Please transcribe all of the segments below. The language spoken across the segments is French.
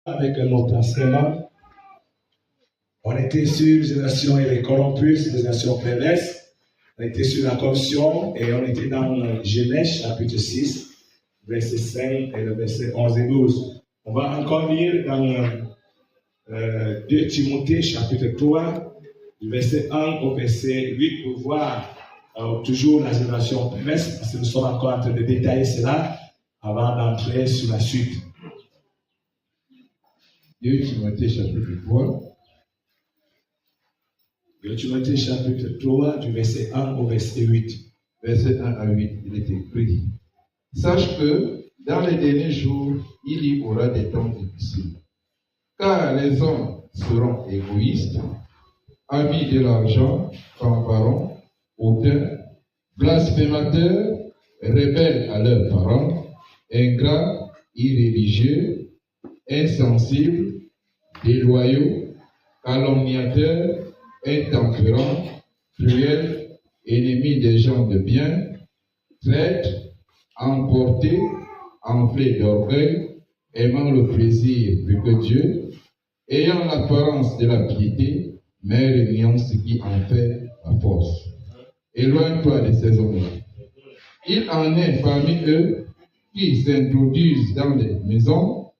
avec un autre enseignement. On était sur génération et les corrompus, génération perverse. On était sur la corruption et on était dans Genèse chapitre 6, verset 5 et le verset 11 et 12. On va encore lire dans 2 Timothée chapitre 3, du verset 1 au verset 8 pour voir toujours la génération perverse, parce que nous sommes encore en train de détailler cela avant d'entrer sur la suite. 2 Timothée chapitre 3. 2 Timothée chapitre 3, du verset 1 au verset 8. Verset 1 à 8, il est écrit: Sache que dans les derniers jours, il y aura des temps difficiles, car les hommes seront égoïstes, amis de l'argent, fanfarons, hautains, blasphémateurs, rebelles à leurs parents, ingrats, irréligieux, insensibles, déloyaux, calomniateurs, intempérants, cruels, ennemis des gens de bien, traîtres, emportés, enflés d'orgueil, aimant le plaisir plus que Dieu, ayant l'apparence de la piété, mais reniant ce qui en fait la force. Éloigne-toi de ces hommes-là. Il en est parmi eux qui s'introduisent dans les maisons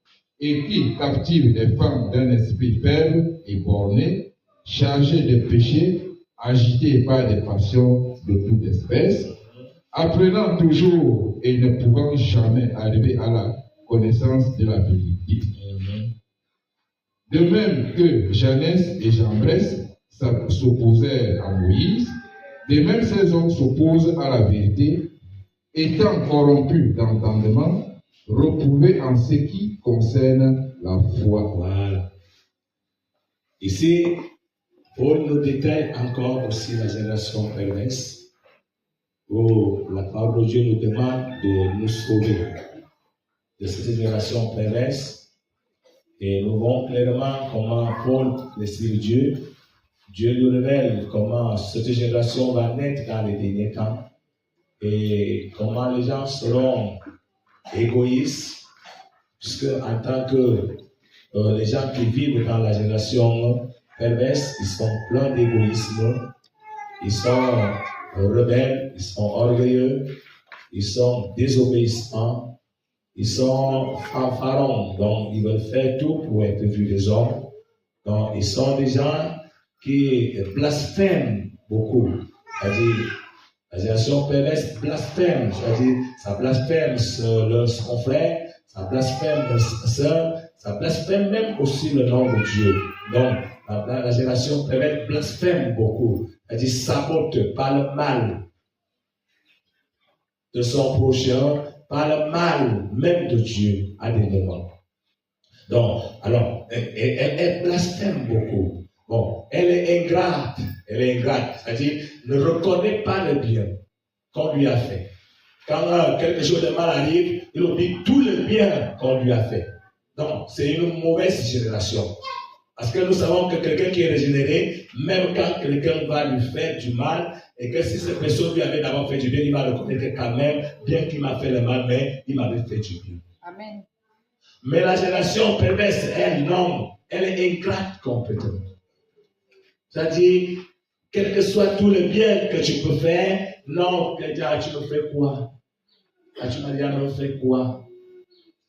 et qui captivent les femmes d'un esprit faible et borné, chargés de péchés, agités par des passions de toute espèce, apprenant toujours et ne pouvant jamais arriver à la connaissance de la vérité. De même que Janès et Jambres s'opposèrent à Moïse, de même ces hommes s'opposent à la vérité, étant corrompus d'entendement, reprouvés en ce qui concerne la foi. Voilà. Ici, Paul nous détaille encore aussi la génération perverse, où la parole de Dieu nous demande de nous sauver de cette génération perverse. Et nous voyons clairement comment Paul, l'Esprit de Dieu, Dieu nous révèle comment cette génération va naître dans les derniers temps et comment les gens seront égoïstes, puisque en tant que les gens qui vivent dans la génération perverse, ils sont pleins d'égoïsme, ils sont rebelles, ils sont orgueilleux, ils sont désobéissants, ils sont fanfarons, donc ils veulent faire tout pour être vus des hommes. Donc ils sont des gens qui blasphèment beaucoup. C'est-à-dire, la génération perverse blasphème, c'est-à-dire, ça blasphème son frère, ça blasphème sa sœur, ça blasphème même aussi le nom de Dieu. Donc, la génération perverse blasphème beaucoup, c'est-à-dire, sabote, parle mal de son prochain, parle mal même de Dieu à des moments. Donc, alors, elle blasphème beaucoup. Bon, elle est ingrate, c'est-à-dire ne reconnaît pas le bien qu'on lui a fait. Quand quelque chose de mal arrive, il oublie tout le bien qu'on lui a fait. Donc, c'est une mauvaise génération. Parce que nous savons que quelqu'un qui est régénéré, même quand quelqu'un va lui faire du mal, et que si cette personne lui avait d'abord fait du bien, il va reconnaître quand même, bien qu'il m'a fait le mal, mais il m'avait fait du bien. Amen. Mais la génération perverse, elle, non, elle est ingrate complètement. C'est-à-dire, quel que soit tout le bien que tu peux faire, non, tu me fais quoi? Tu m'as déjà me fait quoi?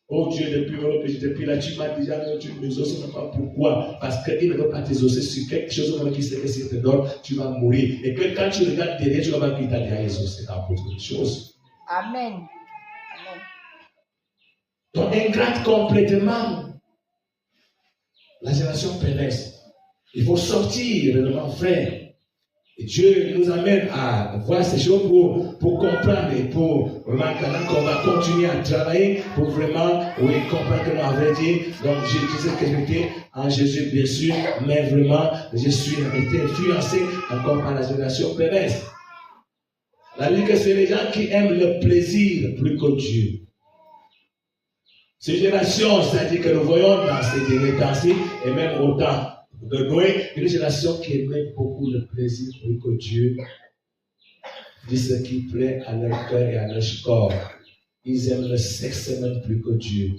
Oh Dieu, depuis là, tu m'as déjà tu ne nous exauces pas. Pourquoi? Parce qu'il ne veut pas t'exaucer sur quelque chose qui sait que s'il te donne, tu vas mourir. Et que quand tu regardes derrière, tu vas voir qu'il t'a déjà exaucé dans autre chose. Amen. Amen. Donc, ingrate complètement. La génération perverse. Il faut sortir, réellement, frère. Et Dieu nous amène à voir ces choses pour comprendre et pour vraiment qu'on va continuer à travailler pour vraiment comprendre que nous avons dit. Donc je disais que j'étais en Jésus bien sûr, mais vraiment je suis été influencé encore par la génération perverse. La vie que c'est les gens qui aiment le plaisir plus que Dieu. Ces générations, c'est-à-dire que nous voyons dans ces derniers temps-ci et même au temps de Noé, une génération qui aimait beaucoup le plaisir plus que Dieu, dit ce qui plaît à leur cœur et à leur corps. Ils aiment le sexe même plus que Dieu.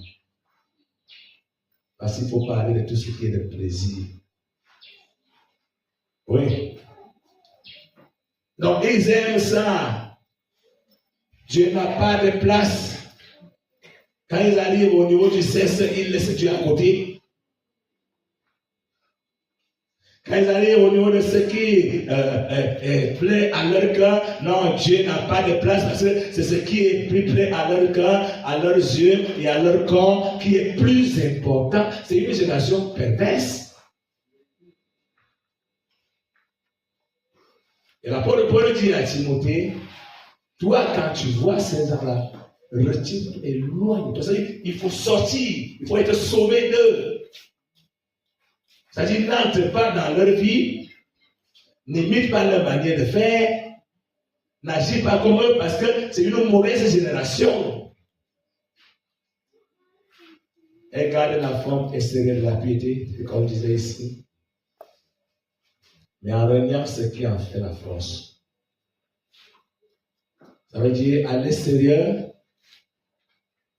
Parce qu'il faut parler de tout ce qui est de plaisir. Oui. Donc, ils aiment ça. Dieu n'a pas de place. Quand ils arrivent au niveau du sexe, ils laissent Dieu à côté. Quand ils arrivent au niveau de ce qui plaît à leur cœur, non, Dieu n'a pas de place parce que c'est ce qui est plus plaît à leur cœur, à leurs yeux et à leur corps qui est plus important. C'est une génération perverse. Et l'apôtre Paul dit à Timothée, toi, quand tu vois ces gens-là, retire-toi, éloigne-toi. C'est-à-dire, il faut sortir, il faut être sauvé d'eux. C'est-à-dire, n'entre pas dans leur vie, n'imite pas leur manière de faire, n'agis pas comme eux parce que c'est une mauvaise génération. Et garde la forme extérieure de la piété, comme on disait ici. Mais en reniant ce qui en fait la force. Ça veut dire, à l'extérieur,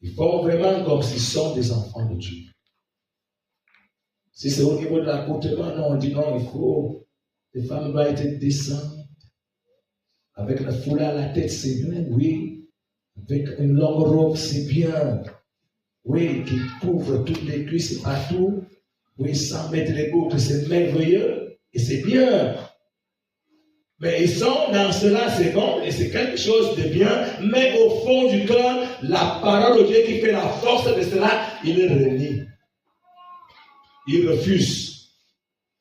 ils font vraiment comme s'ils sont des enfants de Dieu. Si c'est au niveau de l'accoutrement, non, on dit non, il faut, les femmes doivent être décentes. Avec le foulard à la tête, c'est bien, oui. Avec une longue robe, c'est bien. Oui, qui couvre toutes les cuisses partout. Oui, sans mettre les boucles, c'est merveilleux. Et c'est bien. Mais ils sont dans cela, c'est bon, et c'est quelque chose de bien. Mais au fond du cœur, la parole de Dieu qui fait la force de cela, il le renie. Il refuse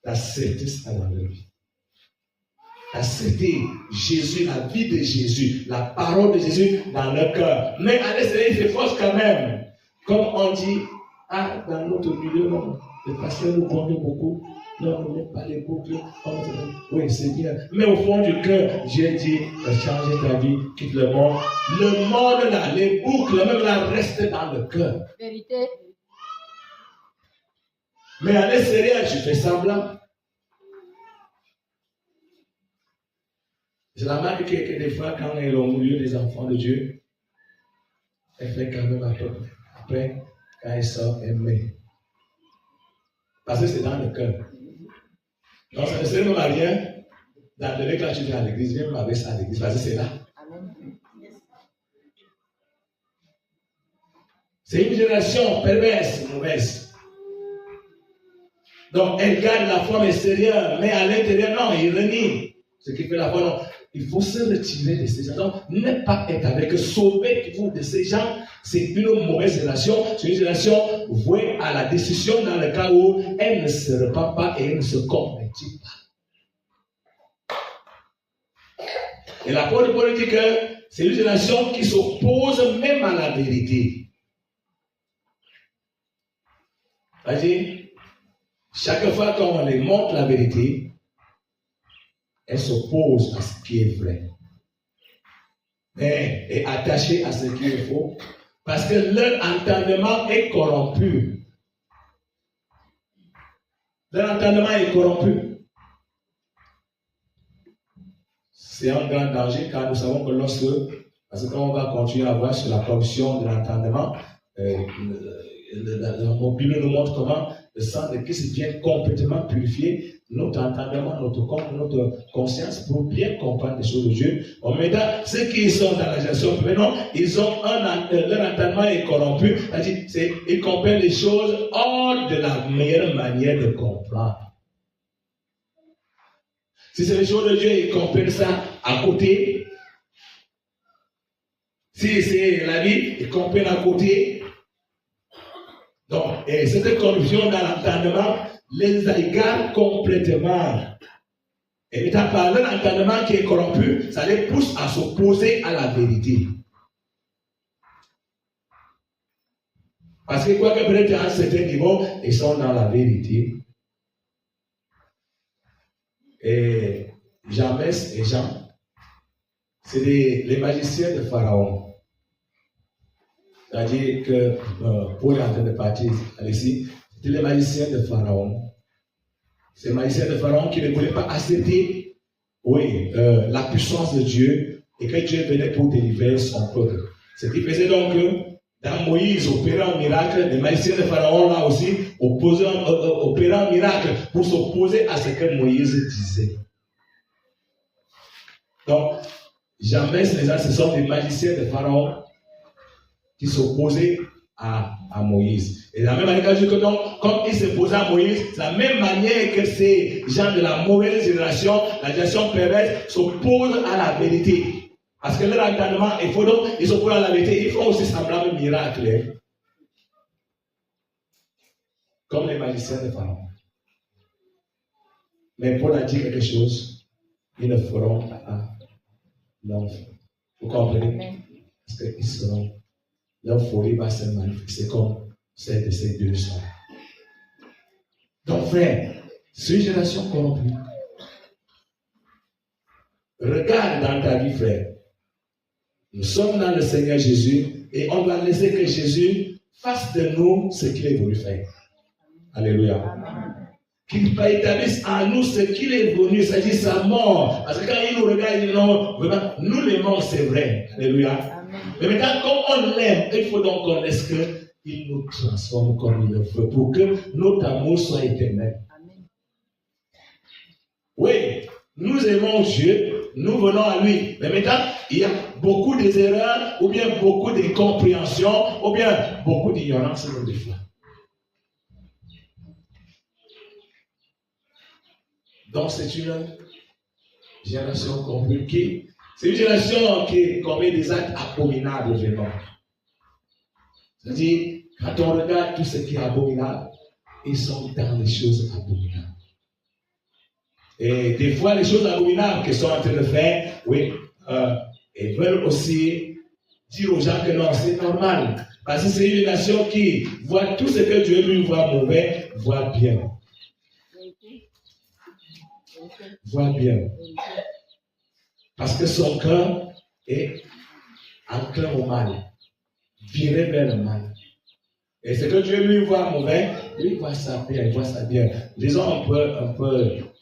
d'accepter ça dans leur vie. Accepter Jésus, la vie de Jésus, la parole de Jésus dans leur cœur. Mais à l'extérieur, il s'efforce quand même. Comme on dit, dans notre milieu, non, le pasteur nous conduit beaucoup. Non, on n'est pas les boucles. Oui, c'est bien. Mais au fond du cœur, Dieu dit, change ta vie, quitte le monde. Le monde là, les boucles, même là, restent dans le cœur. Vérité. Mais à l'extérieur, tu fais semblant. Je remarque que des fois, quand elle est au milieu des enfants de Dieu, elle fait quand même un peu. Après, quand elle sort, elle met. Parce que c'est dans le cœur. Donc, ça ne sert même à rien d'appeler quand tu viens à l'église, viens même avec ça à l'église, parce que c'est là. C'est une génération perverse, mauvaise. Donc, elle garde la forme extérieure, mais à l'intérieur, non, il renie. Ce qui fait la forme, non. Il faut se retirer de ces gens. Donc, ne pas être avec eux, sauvez-vous de ces gens. C'est une mauvaise relation. C'est une relation vouée à la décision dans le cas où elle ne se repent pas et elle ne se convertit pas. Et l'apôtre Paul dit que c'est une relation qui s'oppose même à la vérité. C'est-à-dire, chaque fois qu'on les montre la vérité, elle s'oppose à ce qui est vrai. Mais est attachée à ce qui est faux. Parce que leur entendement est corrompu. Leur entendement est corrompu. C'est un grand danger car nous savons que lorsque, parce que quand on va continuer à voir sur la corruption de l'entendement, mon Bible nous montre comment le sang de Christ vient complètement purifier notre entendement, notre corps, notre conscience pour bien comprendre les choses de Dieu. En même temps, ceux qui sont dans la gestion, non, ils ont leur entendement est corrompu, c'est-à-dire ils comprennent les choses hors de la meilleure manière de comprendre. Si c'est les choses de Dieu, ils comprennent ça à côté. Si c'est la vie, ils comprennent à côté. Donc, cette corruption dans l'entendement les égare complètement. Et étant par leur entendement qui est corrompu, ça les pousse à s'opposer à la vérité. Parce que quoi que peut-être à un certain niveau, ils sont dans la vérité. Et Jambès et Jean, c'est les magiciens de Pharaon. C'est-à-dire que Paul est en train de partir ici, c'était les magiciens de Pharaon. Ces magiciens de Pharaon qui ne voulaient pas accepter, la puissance de Dieu et que Dieu venait pour délivrer son peuple. Ce qui faisait donc que Dans Moïse, opérant un miracle, les magiciens de Pharaon là aussi opérant un miracle pour s'opposer à ce que Moïse disait. Donc, jamais les gens, ce sont des magiciens de Pharaon qui s'opposaient à Moïse. Et de la même manière que donc, comme ils s'opposaient à Moïse, c'est la même manière que ces gens de la mauvaise génération, la génération perverse, s'opposent à la vérité. Parce que leur entendement est faux, donc ils s'opposent à la vérité. Ils font aussi semblant de miracle. Hein? Comme les magiciens de Pharaon. Mais Paul a dit quelque chose. Ils ne feront pas l'enfant. Vous comprenez? Parce qu'ils seront. Leur folie va se manifester comme celle de ces deux soeurs. Donc, frère, c'est une génération corrompue. Regarde dans ta vie, frère. Nous sommes dans le Seigneur Jésus et on doit laisser que Jésus fasse de nous ce qu'il est voulu faire. Alléluia. Amen. Qu'il établisse en nous ce qu'il est venu, c'est-à-dire sa mort. Parce que quand il nous regarde, il dit non, vraiment, nous l'aimons, c'est vrai. Alléluia. Amen. Mais maintenant, comme on l'aime, il faut donc qu'on laisse qu'il nous transforme comme il le veut pour que notre amour soit éternel. Amen. Oui, nous aimons Dieu, nous venons à lui. Mais maintenant, il y a beaucoup d'erreurs, ou bien beaucoup d'incompréhension, ou bien beaucoup d'ignorance dans des fois. Donc, c'est une génération compliquée. C'est une génération qui commet des actes abominables, vraiment. C'est-à-dire, quand on regarde tout ce qui est abominable, ils sont dans les choses abominables. Et des fois, les choses abominables qu'ils sont en train de faire, oui, ils veulent aussi dire aux gens que non, c'est normal. Parce que c'est une nation qui voit tout ce que Dieu lui voit mauvais, voit bien. Voit bien. Parce que son cœur est enclin au mal, viré vers le mal. Et ce que Dieu lui voit mauvais, lui voit ça bien, il voit ça bien. Disons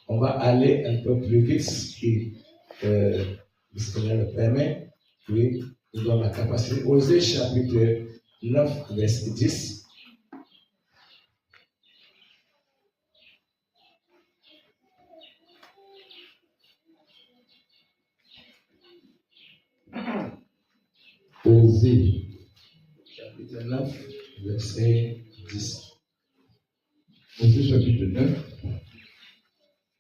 on va aller un peu plus vite si le Seigneur le permet. Oui, nous donne la capacité. Osée chapitre 9, verset 10. Osée. Chapitre 9, verset 10. Osée chapitre 9.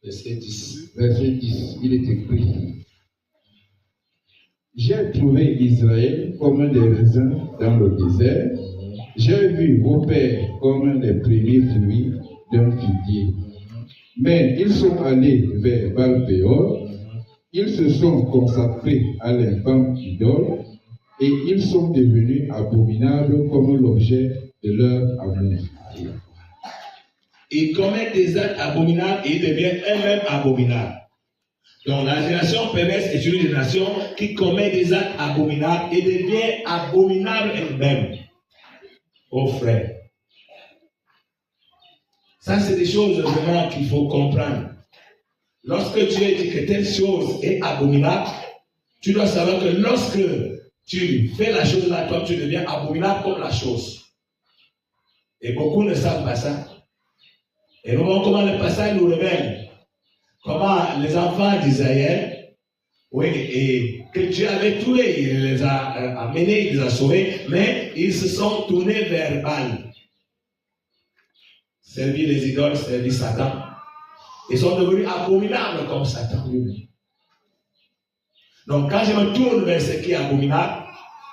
Verset 10. Verset 10, il est écrit: J'ai trouvé Israël comme des raisins dans le désert. J'ai vu vos pères comme les premiers fruits d'un figuier. Mais ils sont allés vers Baal-Péor. Ils se sont consacrés à l'infâme idole et ils sont devenus abominables comme l'objet de leur amour. Ils commettent des actes abominables et ils deviennent eux-mêmes abominables. Donc la génération perverse est une génération qui commet des actes abominables et devient abominable elle-même. Oh frère. Ça, c'est des choses vraiment qu'il faut comprendre. Lorsque Dieu dit que telle chose est abominable, tu dois savoir que lorsque tu fais la chose là, toi, tu deviens abominable comme la chose. Et beaucoup ne savent pas ça. Et nous voyons comment le passage nous révèle. Comment les enfants d'Israël, oui, et que Dieu avait tué, il les a amenés, il les a sauvés, mais ils se sont tournés vers Baal. Servir les idoles, servir Satan. Ils sont devenus abominables comme Satan lui-même. Donc quand je me tourne vers ce qui est abominable,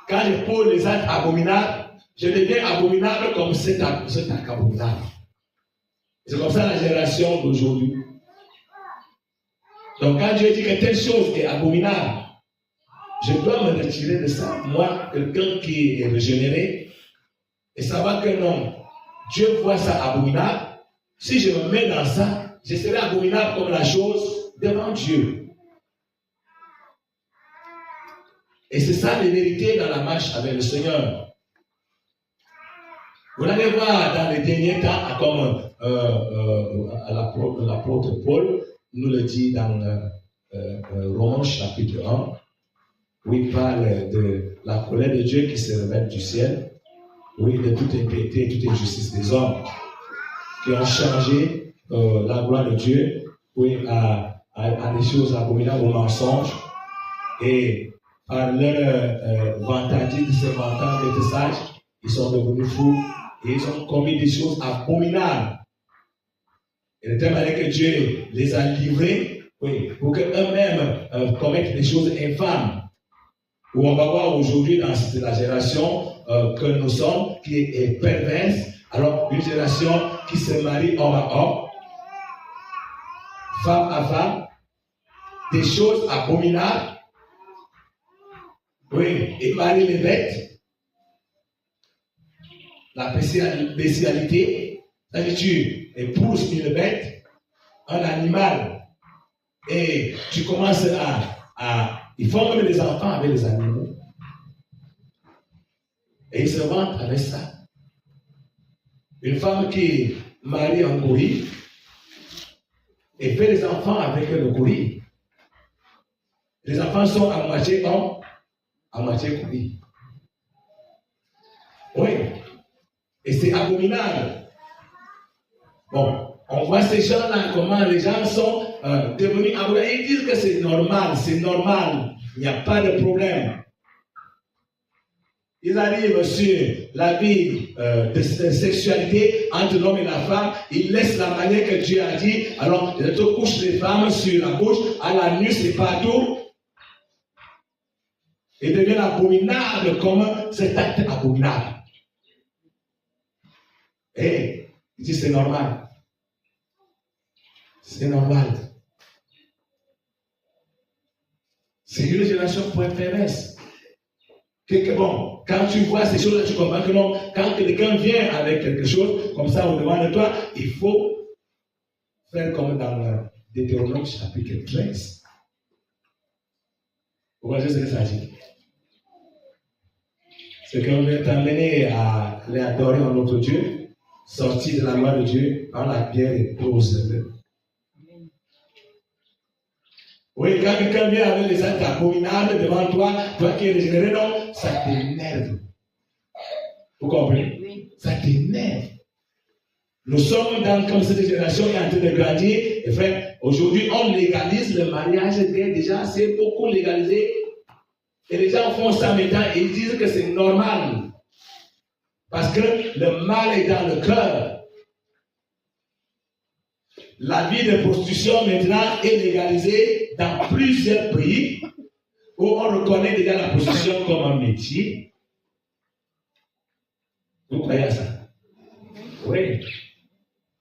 quand je pose les actes abominables, je deviens abominable comme cet acte abominable. C'est comme ça la génération d'aujourd'hui. Donc quand Dieu dit que telle chose est abominable, je dois me retirer de ça. Moi, quelqu'un qui est régénéré, et savoir que non, Dieu voit ça abominable. Si je me mets dans ça, je serai abominable comme la chose devant Dieu. Et c'est ça la vérité dans la marche avec le Seigneur. Vous allez voir dans les derniers temps, comme l'apôtre Paul nous le dit dans Romains chapitre 1, où il parle de la colère de Dieu qui se révèle du ciel oui, de toute impiété, toute injustice des hommes, qui ont changé la gloire de Dieu, oui, à des choses abominables, aux mensonges, et par leur vantardise, de se vantant d'être sages, ils sont devenus fous et ils ont commis des choses abominables. Et de telle manière que Dieu les a livrés, oui, pour qu'eux-mêmes commettent des choses infâmes. Où on va voir aujourd'hui dans la génération que nous sommes, qui est perverse, alors une génération qui se marie homme à homme, femme à femme, des choses abominables, oui, et marie les bêtes, la bestialité, c'est-à-dire tu épouses une bête, un animal, et tu commences ils font même des enfants avec les animaux. Et ils se vantent avec ça. Une femme qui marie un gorille et fait des enfants avec le gorille. Les enfants sont à moitié homme, à moitié gorille. Oui. Et c'est abominable. Bon, on voit ces gens-là, comment les gens sont devenus abominables. Ils disent que c'est normal, il n'y a pas de problème. Ils arrivent sur la vie de sexualité entre l'homme et la femme, ils laissent la manière que Dieu a dit, alors ils te couchent les femmes sur la bouche, à la nuit c'est partout. Ils deviennent abominables comme cet acte abominable. Et il dit c'est normal. C'est normal. C'est une génération pour être perverse. Bon, quand tu vois ces choses-là, tu comprends que non, quand quelqu'un vient avec quelque chose comme ça au-devant de toi, il faut faire comme dans le Deutéronome chapitre 13. Vous voyez ce que ça dit? C'est qu'on veut t'amener à aller adorer un autre Dieu, sortir de la loi de Dieu, par la pierre et pose-le. Oui, quand quelqu'un vient avec les actes abominables devant toi, toi qui es régénéré, non, ça t'énerve. Vous comprenez? Oui. Ça t'énerve. Nous sommes comme cette génération qui est en train de grandir. Et frère, aujourd'hui, on légalise le mariage gay. Déjà, c'est beaucoup légalisé. Et les gens font ça maintenant et ils disent que c'est normal. Parce que le mal est dans le cœur. La vie de prostitution maintenant est légalisée dans plusieurs pays où on reconnaît déjà la prostitution comme un métier. Vous croyez à ça? Oui.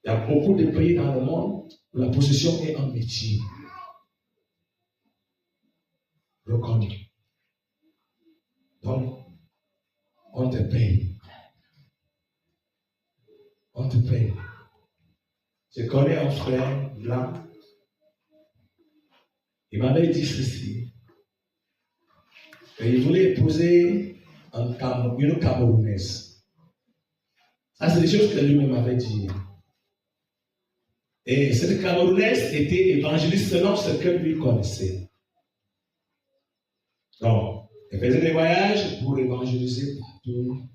Il y a beaucoup de pays dans le monde où la prostitution est un métier reconnu. Donc, on te paye. On te paye. Je connais un frère blanc. Il m'avait dit ceci. Il voulait épouser une Camerounaise. Ça, c'est des choses que lui-même m'avait dit. Et cette Camerounaise était évangéliste selon ce que lui connaissait. Donc, elle faisait des voyages pour évangéliser partout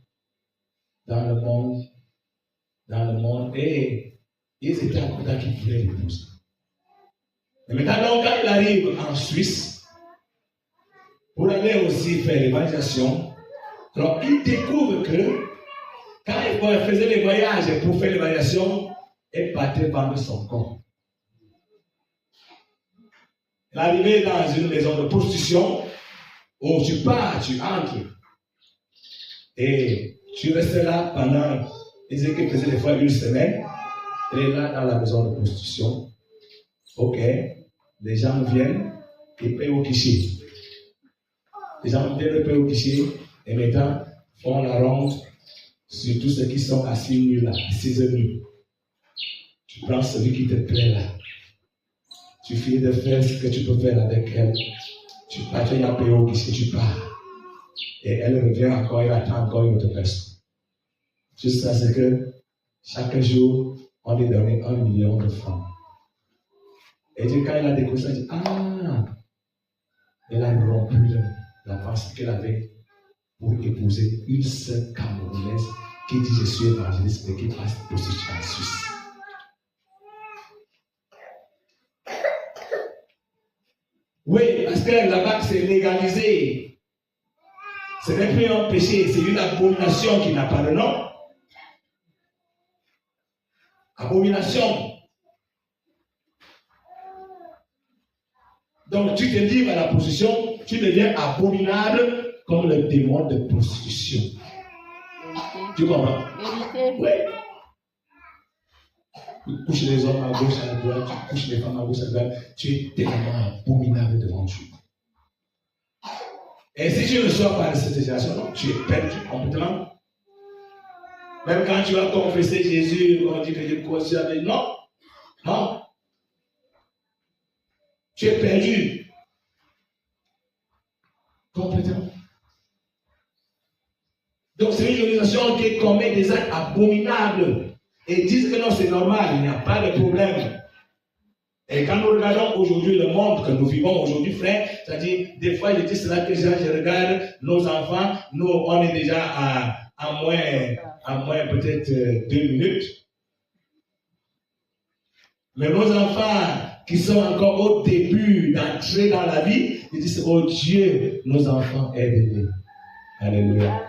dans le monde. Et ils étaient en contact qu'ils voulaient l'épouser. Et maintenant, quand il arrive en Suisse, pour aller aussi faire l'évangélisation, alors il découvre que quand il faisait les voyages pour faire l'évangélisation, elle partait vendre son corps. Il arrivait dans une maison de prostitution où tu pars, tu entres. Et tu restes là pendant, il disait qu'il faisait des fois une semaine. Elle est là dans la maison de prostitution. Ok. Les gens viennent, ils payent au guichet. Les gens viennent payer au guichet et maintenant font la ronde sur tous ceux qui sont assis nus là, assis nus. Tu prends celui qui te plaît là. Tu finis de faire ce que tu peux faire avec elle. Tu pars, tu as payé au guichet, tu pars. Et elle revient encore, elle attend encore une autre personne. Jusqu'à ce que chaque jour, on lui donne 1 million de francs. Et Dieu, quand il a découvert ça, il dit, elle a rompu la pensée qu'elle avait pour épouser une seule Camerounaise qui dit je suis évangéliste, mais qui passe prostituée en Suisse. Oui, parce que là-bas, c'est légalisé. Ce n'est plus un péché, c'est une abomination qui n'a pas de nom. Abomination. Donc tu te livres à la prostitution, tu deviens abominable comme le démon de prostitution. Vérité. Tu comprends? Vérité. Oui. Tu couches les hommes à gauche, à droite, tu couches les femmes à gauche, à droite, tu es tellement abominable devant Dieu. Et si tu ne sors pas de cette situation, non, tu es perdu complètement. Même quand tu vas confesser Jésus, on dit que Dieu croit avec non, non. Tu es perdu. Complètement. Donc c'est une organisation qui commet des actes abominables et disent que non, c'est normal, il n'y a pas de problème. Et quand nous regardons aujourd'hui le monde que nous vivons aujourd'hui, frère, c'est-à-dire, des fois je dis cela que je regarde nos enfants, nous on est déjà à moins peut-être 2 minutes. Mais nos enfants qui sont encore au début d'entrer dans la vie, ils disent, oh Dieu, nos enfants aident-les. Alléluia.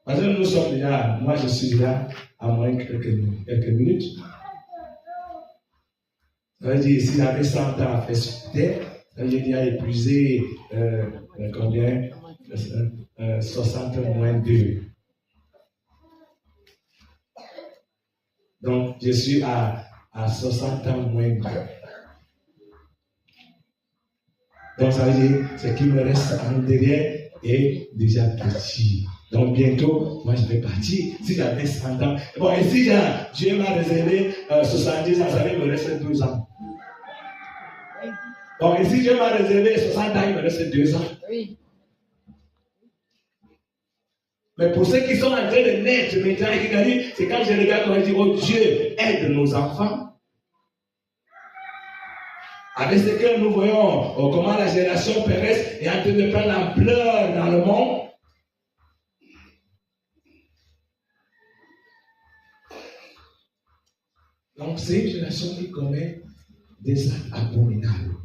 Parce que nous sommes déjà, moi je suis déjà à moins quelques minutes. Ça veut dire, si j'avais 100 ans à faire ce terre, ça veut dire qu'il a épuisé combien 60 moins 2. Donc, je suis à 60 ans moins 2. Donc, ça veut dire, ce qui me reste en derrière est déjà petit. Donc, bientôt, moi, je vais partir. Si j'avais 100 ans. Bon, et si Dieu m'a réservé 70 ans, ça veut me reste 12 ans. Bon, et si Dieu m'a réservé 60 ans, il me reste 2 ans. Oui. Mais pour ceux qui sont en train de naître maintenant et qui disent, c'est quand je regarde quand je dis, oh Dieu, aide nos enfants. Avec ce que nous voyons, comment la génération perverse est en train de prendre l'ampleur dans le monde. Donc c'est une génération qui commet des actes abominables.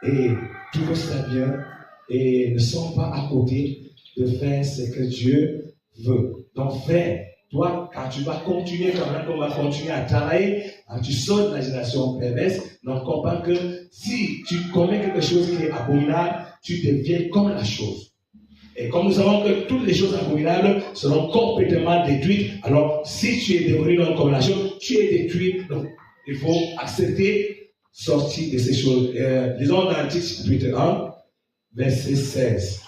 Et tout ça bien et ne sont pas à côté de faire ce que Dieu veut. Donc frère, toi, quand tu vas continuer, quand même, on va continuer à travailler, quand tu sors de la génération perverse, donc comprends que si tu commets quelque chose qui est abominable, tu deviens comme la chose. Et comme nous savons que toutes les choses abominables seront complètement détruites, alors si tu es devenu non comme la chose, tu es détruit. Donc il faut accepter, sortir de ces choses. Lisons dans Tite chapitre 1, verset 16.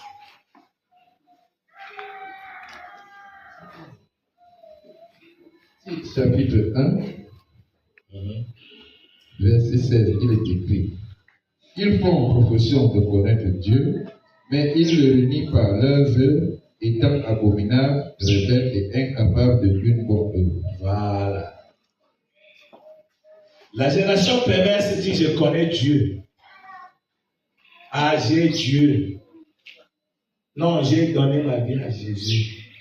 Chapitre 1, verset 16, il est écrit: ils font profession de connaître Dieu, mais ils le renient par leurs œuvres, étant abominables, rebelles et incapables de d'une bonne œuvre. Voilà. La génération perverse dit: je connais Dieu. Ah, j'ai Dieu. Non, j'ai donné ma vie à Jésus.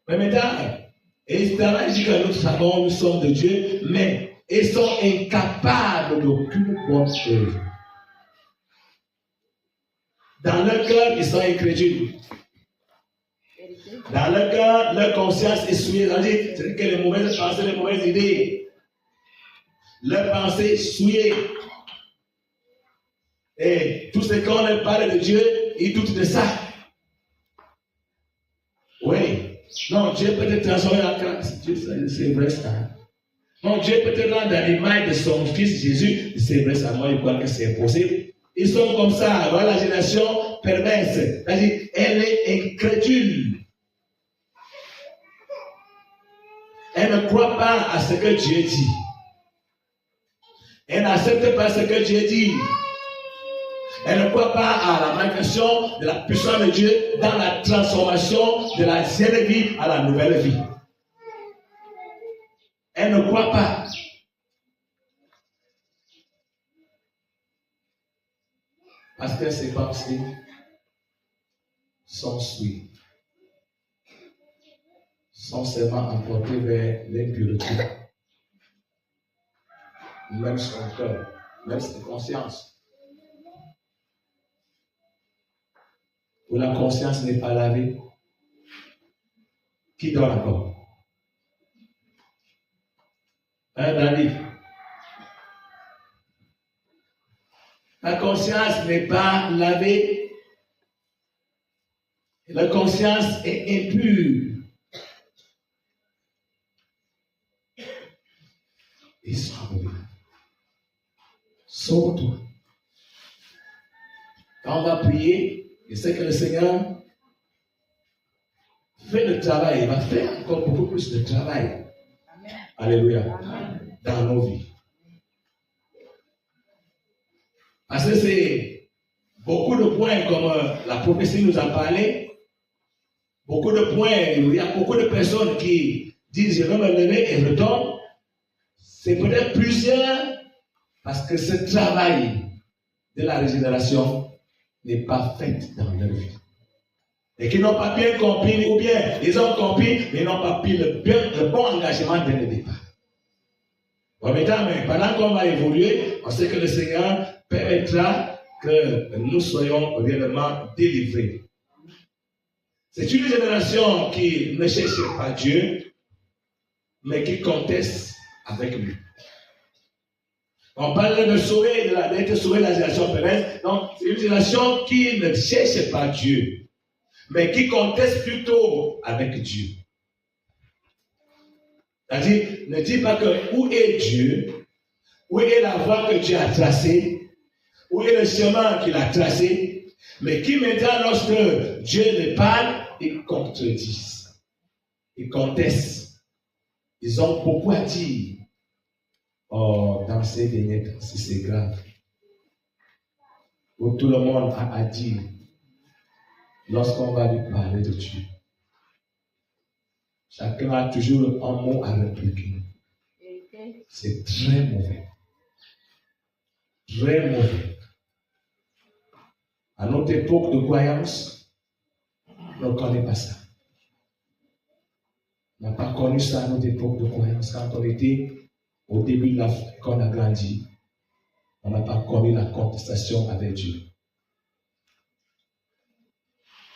Mais maintenant, évidemment, il dit que nous savons, nous sommes de Dieu, mais ils sont incapables d'aucune bonne œuvre. Dans leur cœur, ils sont incrédules. Dans leur cœur, leur conscience est souillée. C'est-à-dire que les mauvaises pensées, les mauvaises idées, leur pensée est souillée. Et tout ce qu'on leur parle de Dieu, ils doutent de ça. Oui. Non, Dieu peut te transformer en grâce. C'est vrai ça. Non, Dieu peut te rendre à l'image de son fils Jésus. C'est vrai ça. Moi, je crois que c'est impossible. Ils sont comme ça. Voilà la génération perverse. C'est-à-dire, elle est incrédule. Elle ne croit pas à ce que Dieu dit. Elle n'accepte pas ce que Dieu dit. Elle ne croit pas à la manifestation de la puissance de Dieu dans la transformation de la l'ancienne vie à la nouvelle vie. Elle ne croit pas. Parce que c'est pas possible. s'ensuit, sont seulement emportés vers l'impureté, même son cœur, même sa conscience. Où la conscience n'est pas lavée, qui dort encore? Hein, David? La conscience n'est pas lavée. La conscience est impure. Et sauve-toi. Quand on va prier, je sais que le Seigneur fait le travail, il va faire encore beaucoup plus de travail. Amen. Alléluia. Amen. Dans nos vies. Parce que c'est beaucoup de points comme la prophétie nous a parlé. Beaucoup de points, il y a beaucoup de personnes qui disent je vais me lever et je tombe. C'est peut-être plusieurs parce que ce travail de la régénération n'est pas fait dans leur vie. Et qui n'ont pas bien compris, ou bien ils ont compris, mais n'ont pas pris le bon engagement dès le départ. Bon, maintenant, mais pendant qu'on va évoluer, on sait que le Seigneur permettra que nous soyons réellement délivrés. C'est une génération qui ne cherche pas Dieu, mais qui conteste avec lui. On parle de sauver, d'être sauvé de la génération perverse. Donc, c'est une génération qui ne cherche pas Dieu, mais qui conteste plutôt avec Dieu. C'est-à-dire, ne dis pas que où est Dieu, où est la voie que Dieu a tracée, où est le chemin qu'il a tracé, mais qui maintenant, lorsque Dieu ne parle, ils contredisent, ils contestent. Ils ont beaucoup à dire. Oh, dans ces derniers temps, c'est grave. Où tout le monde a à dire lorsqu'on va lui parler de Dieu. Chacun a toujours un mot à répliquer. C'est très mauvais. Très mauvais. À notre époque de croyance, on ne connaît pas ça. On n'a pas connu ça à notre époque de croyance. Quand on était au début de la foi, quand on a grandi, on n'a pas connu la contestation avec Dieu.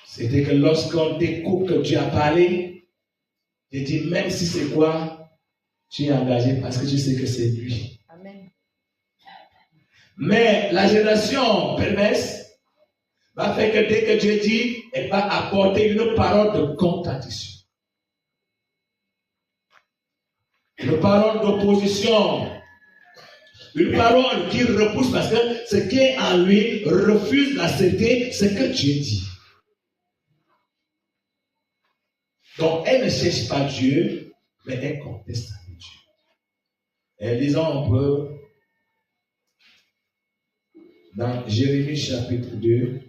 C'était que lorsqu'on découvre que Dieu a parlé, je dis même si c'est quoi, tu es engagé parce que tu sais que c'est lui. Amen. Mais la génération perverse va faire que dès que Dieu dit, elle va apporter une parole de contradiction. Une parole d'opposition. Une parole qui repousse parce que ce qui est en lui refuse d'accepter ce que Dieu dit. Donc, elle ne cherche pas Dieu, mais elle conteste avec Dieu. Et lisons un peu dans Jérémie chapitre 2,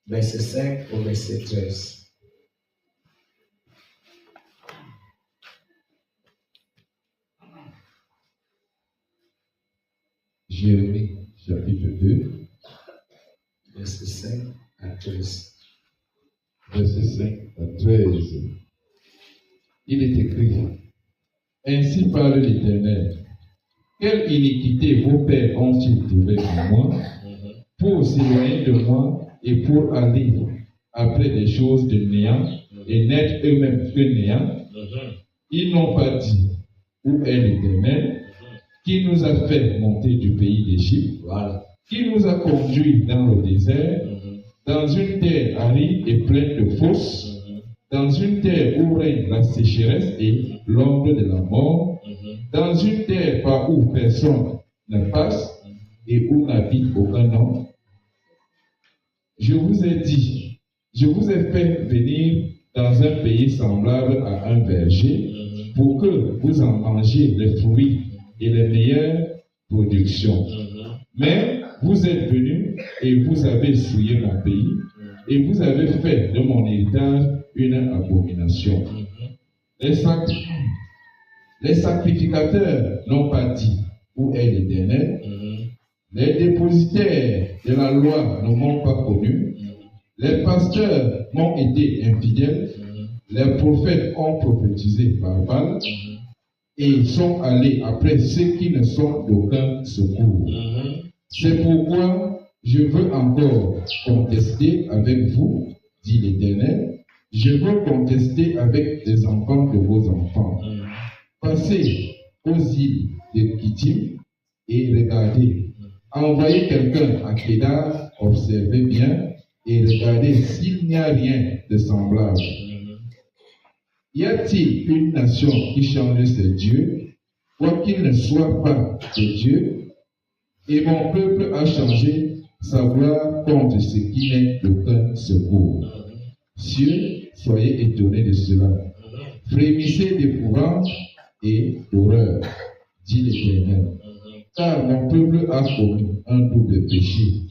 verset 5 au verset 13. Jérémie chapitre 2, verset 5 à 13. Verset 5 à 13. Il est écrit: Ainsi parle l'Éternel. Quelle iniquité vos pères ont-ils trouvé en moi pour s'éloigner de moi et pour aller après des choses de néant et n'être eux-mêmes que néant? Ils n'ont pas dit: Où est l'Éternel qui nous a fait monter du pays d'Égypte, qui nous a conduits dans le désert, dans une terre aride et pleine de fosses, dans une terre où règne la sécheresse et l'ombre de la mort, dans une terre par où personne ne passe et où n'habite aucun homme. Je vous ai dit, je vous ai fait venir dans un pays semblable à un verger pour que vous en mangiez les fruits et les meilleures productions. Mais vous êtes venus et vous avez souillé mon pays et vous avez fait de mon héritage une abomination. Les sacrificateurs n'ont pas dit: Où est l'Éternel? Les dépositaires de la loi ne m'ont pas connu. Les pasteurs m'ont été infidèles, les prophètes ont prophétisé par Baal et sont allés après ceux qui ne sont d'aucun secours. C'est pourquoi je veux encore contester avec vous, dit l'Éternel. Je veux contester avec les enfants de vos enfants. Passez aux îles de Kittim et regardez. Envoyez quelqu'un à Kédar, observez bien et regardez s'il n'y a rien de semblable. Y a-t-il une nation qui change ses dieux, quoiqu'il ne soit pas de Dieu? Et mon peuple a changé sa gloire contre ce qui n'est d'aucun secours. Cieux, soyez étonnés de cela. Frémissez d'épouvante et d'horreur, dit l'Éternel. Car mon peuple a commis un double péché.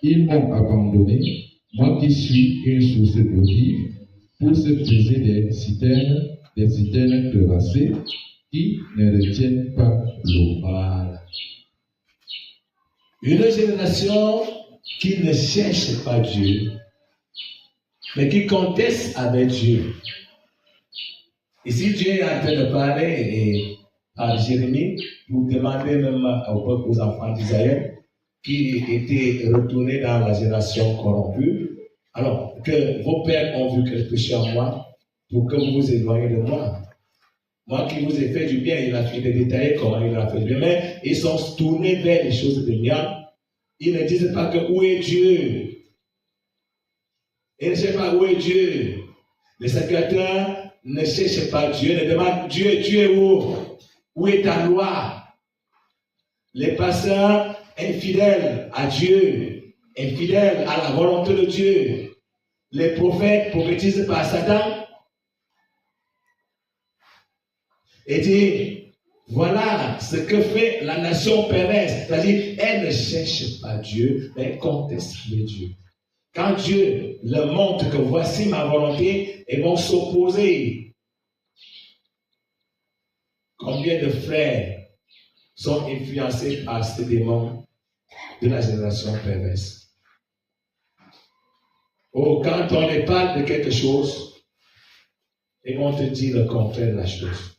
Ils m'ont abandonné, moi qui suis une source d'eau vive, pour se creuser des citernes crevassées qui ne retiennent pas l'eau. Voilà. Une génération qui ne cherche pas Dieu, mais qui conteste avec Dieu. Ici, Dieu est en train de parler à Jérémie pour demander même aux enfants d'Israël qui étaient retournés dans la génération corrompue. Alors, que vos pères ont vu que je péché en moi pour que vous vous éloigniez de moi. Moi qui vous ai fait du bien, il a fait de détailler comment il a fait du bien, mais ils sont tournés vers les choses de bien. Ils ne disent pas que où est Dieu. Ils ne savent pas où est Dieu. Les sacrificateurs ne cherchent pas Dieu, ne demandent Dieu, tu es où? Où est ta loi? Les pasteurs infidèles à Dieu, infidèles à la volonté de Dieu. Les prophètes prophétisent par Satan. Et dit, voilà ce que fait la nation perverse. C'est-à-dire, elle ne cherche pas Dieu, mais elle conteste les dieux. Quand Dieu leur montre que voici ma volonté, ils vont s'opposer. Combien de frères sont influencés par ces démons de la génération perverse? Oh, quand on les parle de quelque chose, ils vont te dire le contraire de la chose.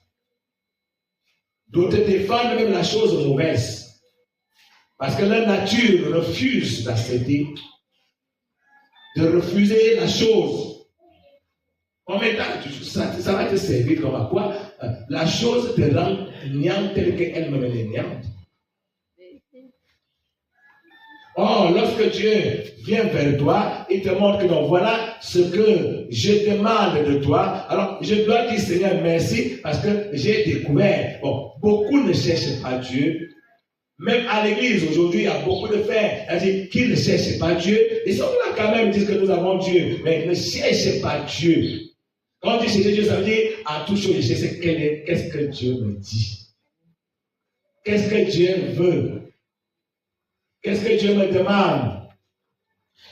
D'autres défendent même la chose mauvaise. Parce que leur nature refuse d'accepter, de refuser la chose. En même temps, ça va te servir comme à quoi? La chose te rend niante telle qu'elle-même est niante. Or, lorsque Dieu vient vers toi, il te montre que donc voilà ce que je demande de toi. Alors, je dois dire Seigneur merci parce que j'ai découvert. Bon, beaucoup ne cherchent pas Dieu. Même à l'église, aujourd'hui, il y a beaucoup de frères qui ne cherchent pas Dieu. Ils sont là quand même, ils disent que nous avons Dieu, mais ils ne cherchent pas Dieu. Quand on dit chercher Dieu, ça veut dire à toute chose, je sais qu'est-ce que Dieu me dit. Qu'est-ce que Dieu veut? Qu'est-ce que Dieu me demande?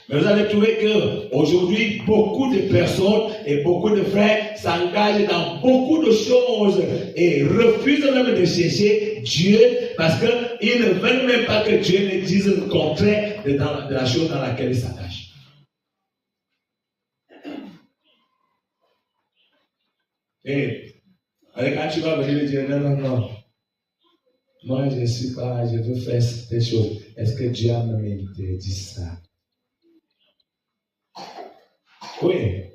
Mais vous allez trouver qu'aujourd'hui, beaucoup de personnes et beaucoup de frères s'engagent dans beaucoup de choses et refusent même de chercher Dieu parce qu'ils ne veulent même pas que Dieu ne dise le contraire de la chose dans laquelle ils s'engagent. Et quand tu vas venir dire non. Moi, je ne suis pas, je veux faire des choses. Est-ce que Dieu a même dit ça? Oui.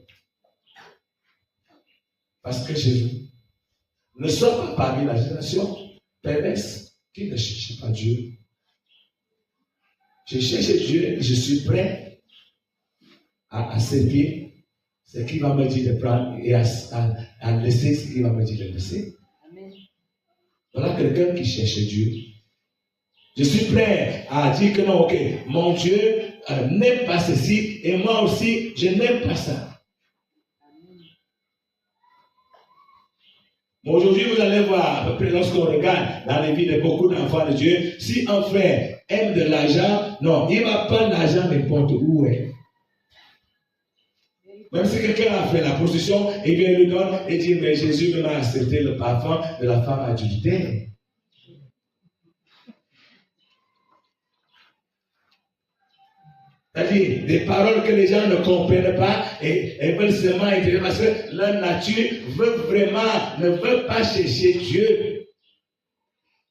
Parce que Jésus ne sort pas parmi la génération perverse qui ne cherche pas Dieu. Je cherche Dieu, je suis prêt à servir ce qu'il va me dire de prendre et à laisser ce qu'il va me dire de laisser. Voilà quelqu'un qui cherche Dieu. Je suis prêt à dire que non, ok, mon Dieu n'aime pas ceci et moi aussi, je n'aime pas ça. Mais aujourd'hui, vous allez voir, à peu près lorsqu'on regarde dans les vies de beaucoup d'enfants de Dieu, si un frère aime de l'argent, non, il ne va pas l'argent n'importe où. Même si quelqu'un a fait la prostitution, il vient lui donner et dit, mais Jésus m'a accepté le parfum de la femme adultère. C'est-à-dire des paroles que les gens ne comprennent pas et veulent seulement entrer parce que leur nature ne veut pas chercher Dieu.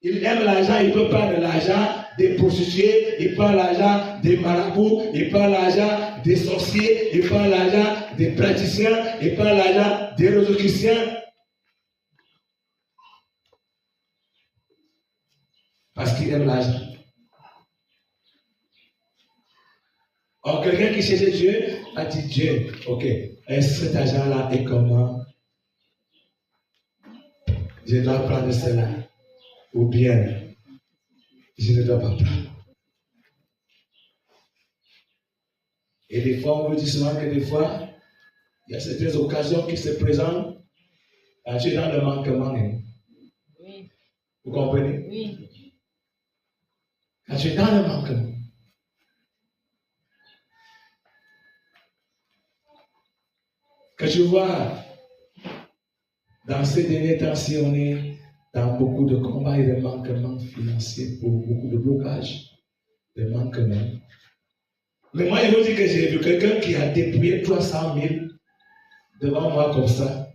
Il aime l'argent, il peut prendre l'argent des prostituées, il prend l'argent des marabouts, il prend l'argent des sorciers, il prend l'argent des praticiens, il prend l'argent des rosicruciens. Parce qu'il aime l'argent. Or, quelqu'un qui cherchait Dieu a dit Dieu, ok, est-ce que cet argent-là est comment? Je dois prendre cela. Ou bien, je ne dois pas prendre. Et des fois, on me dit souvent que des fois, il y a certaines occasions qui se présentent quand tu es dans le manquement. Hein. Oui. Vous comprenez? Oui. Quand tu es dans le manquement. Que tu vois, dans ces derniers temps-ci, on est dans beaucoup de combats et de manquements financiers, beaucoup de blocages, de manquements. Mais moi, il vous dit que j'ai vu quelqu'un qui a dépouillé 300 000 devant moi comme ça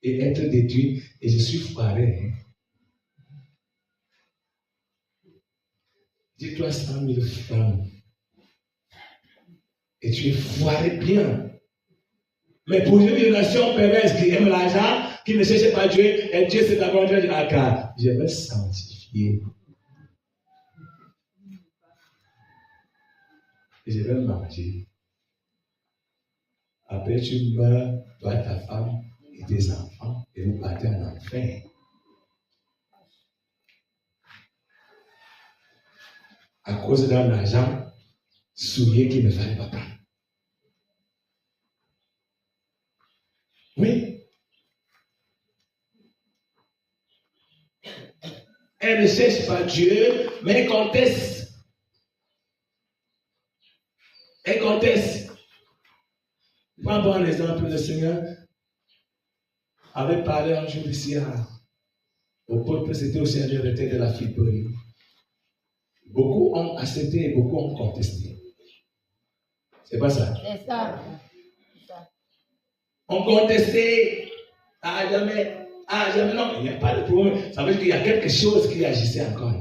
et être détruit, et je suis foiré. Hein. Dis 300 000 francs. Et tu es foiré bien. Mais pour une génération perverse qui aime l'argent, qui ne cherche pas Dieu, et Dieu s'est d'abord dit, ah car je vais sanctifier. Et je vais manger. Après tu meurs, toi, ta femme et tes enfants, et vous partez en enfer. À cause d'un argent souillé qui ne fallait pas prendre. Oui. Elle ne cherche pas Dieu, mais elle conteste. Elle conteste. Pour prendre un exemple, le Seigneur avait parlé un jour ici au peuple, c'était aussi un retrait de la friperie. Beaucoup ont accepté et beaucoup ont contesté. C'est pas ça? C'est ça. On contestait. Jamais, non, il n'y a pas de problème. Ça veut dire qu'il y a quelque chose qui agissait encore.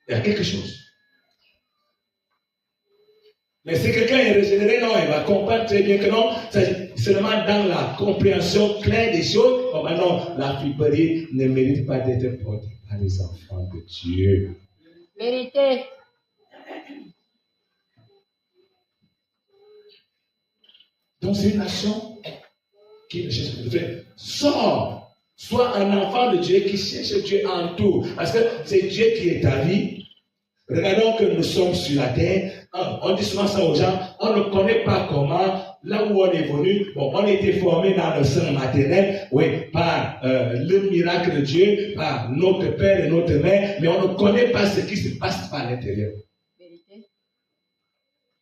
Il y a quelque chose. Mais si quelqu'un est régénéré, non, il va comprendre très bien que non, c'est seulement dans la compréhension claire des choses. Oh, ben non, la friperie ne mérite pas d'être portée par les enfants de Dieu. Vérité. Donc c'est une nation qui ne cherche pas Dieu. Sors, sois un enfant de Dieu qui cherche Dieu en tout. Parce que c'est Dieu qui est ta vie. Regardons que nous sommes sur la terre. On dit souvent ça aux gens. On ne connaît pas comment, là où on est venu. Bon, on a été formé dans le sein maternel, oui, par le miracle de Dieu, par notre père et notre mère, mais on ne connaît pas ce qui se passe par l'intérieur. Vérité.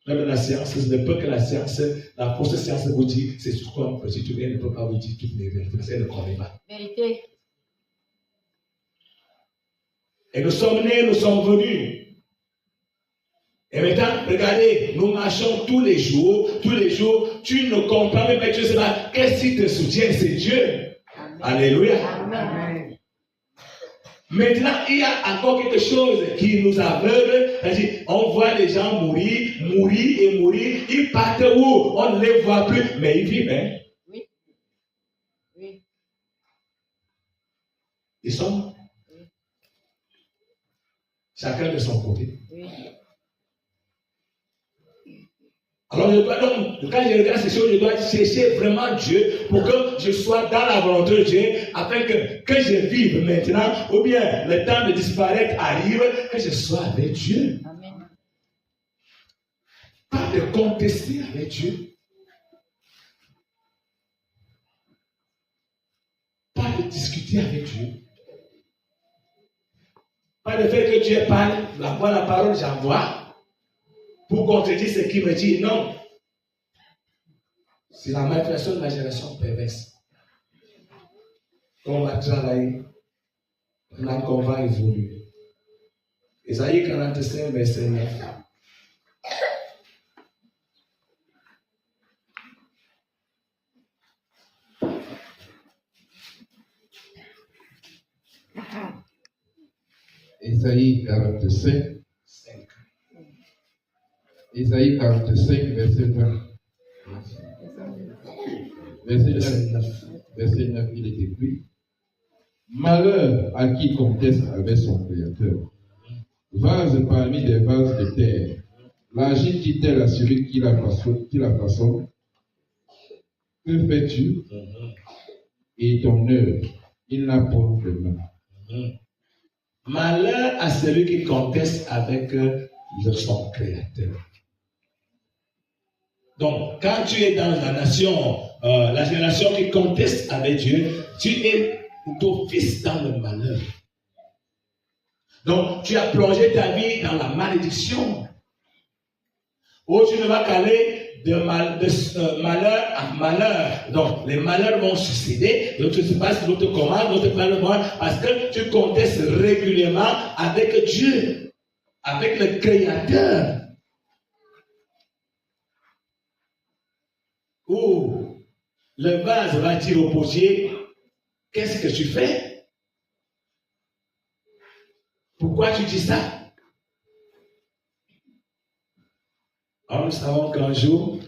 Même la science, ce n'est pas que la science, la fausse science vous dit, c'est tout comme petit tout ne peut pas vous dire toutes les vérités, parce qu'elle ne connaît pas. Vérité. Et nous sommes nés, nous sommes venus. Et maintenant, regardez, nous marchons tous les jours, tu ne comprends même pas, tu ne sais pas, qu'est-ce qui te soutient, c'est Dieu. Amen. Alléluia. Amen. Maintenant, il y a encore quelque chose qui nous aveugle, c'est-à-dire, on voit les gens mourir, ils partent où? On ne les voit plus, mais ils vivent, hein? Oui. Oui. Ils sont chacun de son côté. Oui. Alors, je dois donc, quand je regarde ces choses, je dois chercher vraiment Dieu pour que je sois dans la volonté de Dieu, afin que je vive maintenant, ou bien le temps de disparaître arrive, que je sois avec Dieu. Amen. Pas de contester avec Dieu. Pas de discuter avec Dieu. Pas de faire que Dieu parle, la parole j'envoie. Pour contredire ce qu'il me dit, non. C'est la manipulation de la génération perverse. On va travailler, on va évoluer. Ésaïe 45, verset 9. Ésaïe 45. Ésaïe 45, verset 20. Verset 9, il est écrit: Malheur à qui conteste avec son Créateur. Vase parmi des vases de terre. L'argile dit-elle à celui qui la façonne: Que fais-tu? Et ton œuvre, il n'a point de main. Malheur à celui qui conteste avec son Créateur. Donc, quand tu es dans la génération qui conteste avec Dieu, tu es d'office dans le malheur. Donc, tu as plongé ta vie dans la malédiction. Où tu ne vas qu'aller de malheur à malheur. Donc, les malheurs vont succéder. Donc, tu se passes l'autre commande, l'autre parle parce que tu contestes régulièrement avec Dieu, avec le Créateur. Ou le vase va dire au potier: qu'est-ce que tu fais? Pourquoi tu dis ça? Alors nous savons qu'un jour,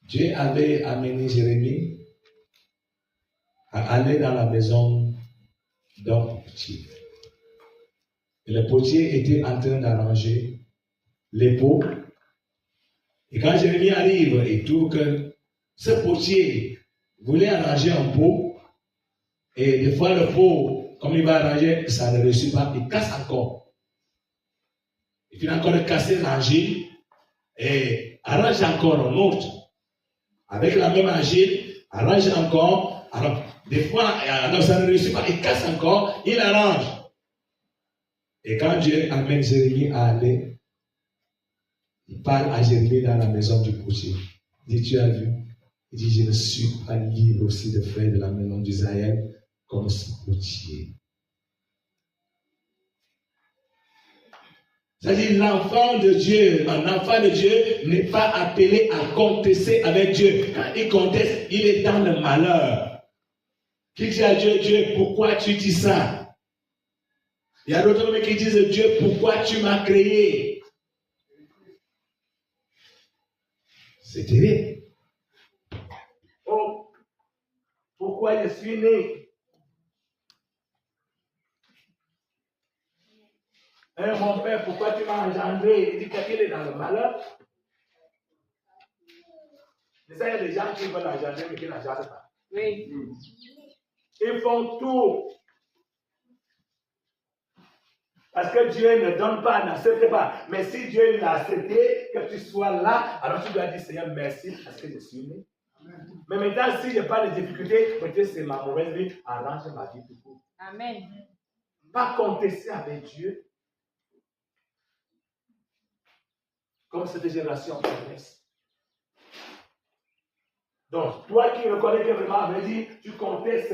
Dieu avait amené Jérémie à aller dans la maison d'un potier. Et le potier était en train d'arranger les pots. Et quand Jérémie arrive et trouve que ce potier voulait arranger un pot, et des fois le pot, comme il va arranger, ça ne réussit pas, il casse encore. Il finit encore de casser l'argile et arrange encore un autre. Avec la même argile, arrange encore. Alors, des fois, alors ça ne réussit pas, il casse encore, il arrange. Et quand Dieu amène Jérémie à aller, il parle à Jérémie dans la maison du potier. Il dit: tu as vu? Il dit: je ne suis pas libre aussi de faire de la maison d'Israël comme ce potier. C'est-à-dire, l'enfant de Dieu n'est pas appelé à contester avec Dieu. Quand il conteste, il est dans le malheur. Qui dit à Dieu: Dieu, pourquoi tu dis ça? Il y a d'autres hommes qui disent: Dieu, pourquoi tu m'as créé? C'est terrible. Oh, pourquoi je suis né? Mon père, pourquoi tu m'as engendré? Il dit: quelqu'un est dans le malheur. Mais ça, il y a des gens qui veulent engendrer, mais qui n'engendrent pas. Oui. Ils font tout. Parce que Dieu ne donne pas, n'accepte pas. Mais si Dieu l'a accepté, que tu sois là, alors tu dois dire: Seigneur, merci parce que je suis né. Amen. Mais maintenant, si je n'ai pas de difficultés, peut-être c'est ma mauvaise vie, arrange ma vie tout court. Amen. Pas contester avec Dieu. Comme cette génération perverse. Donc, toi qui reconnais que vraiment, avait dit, tu contestes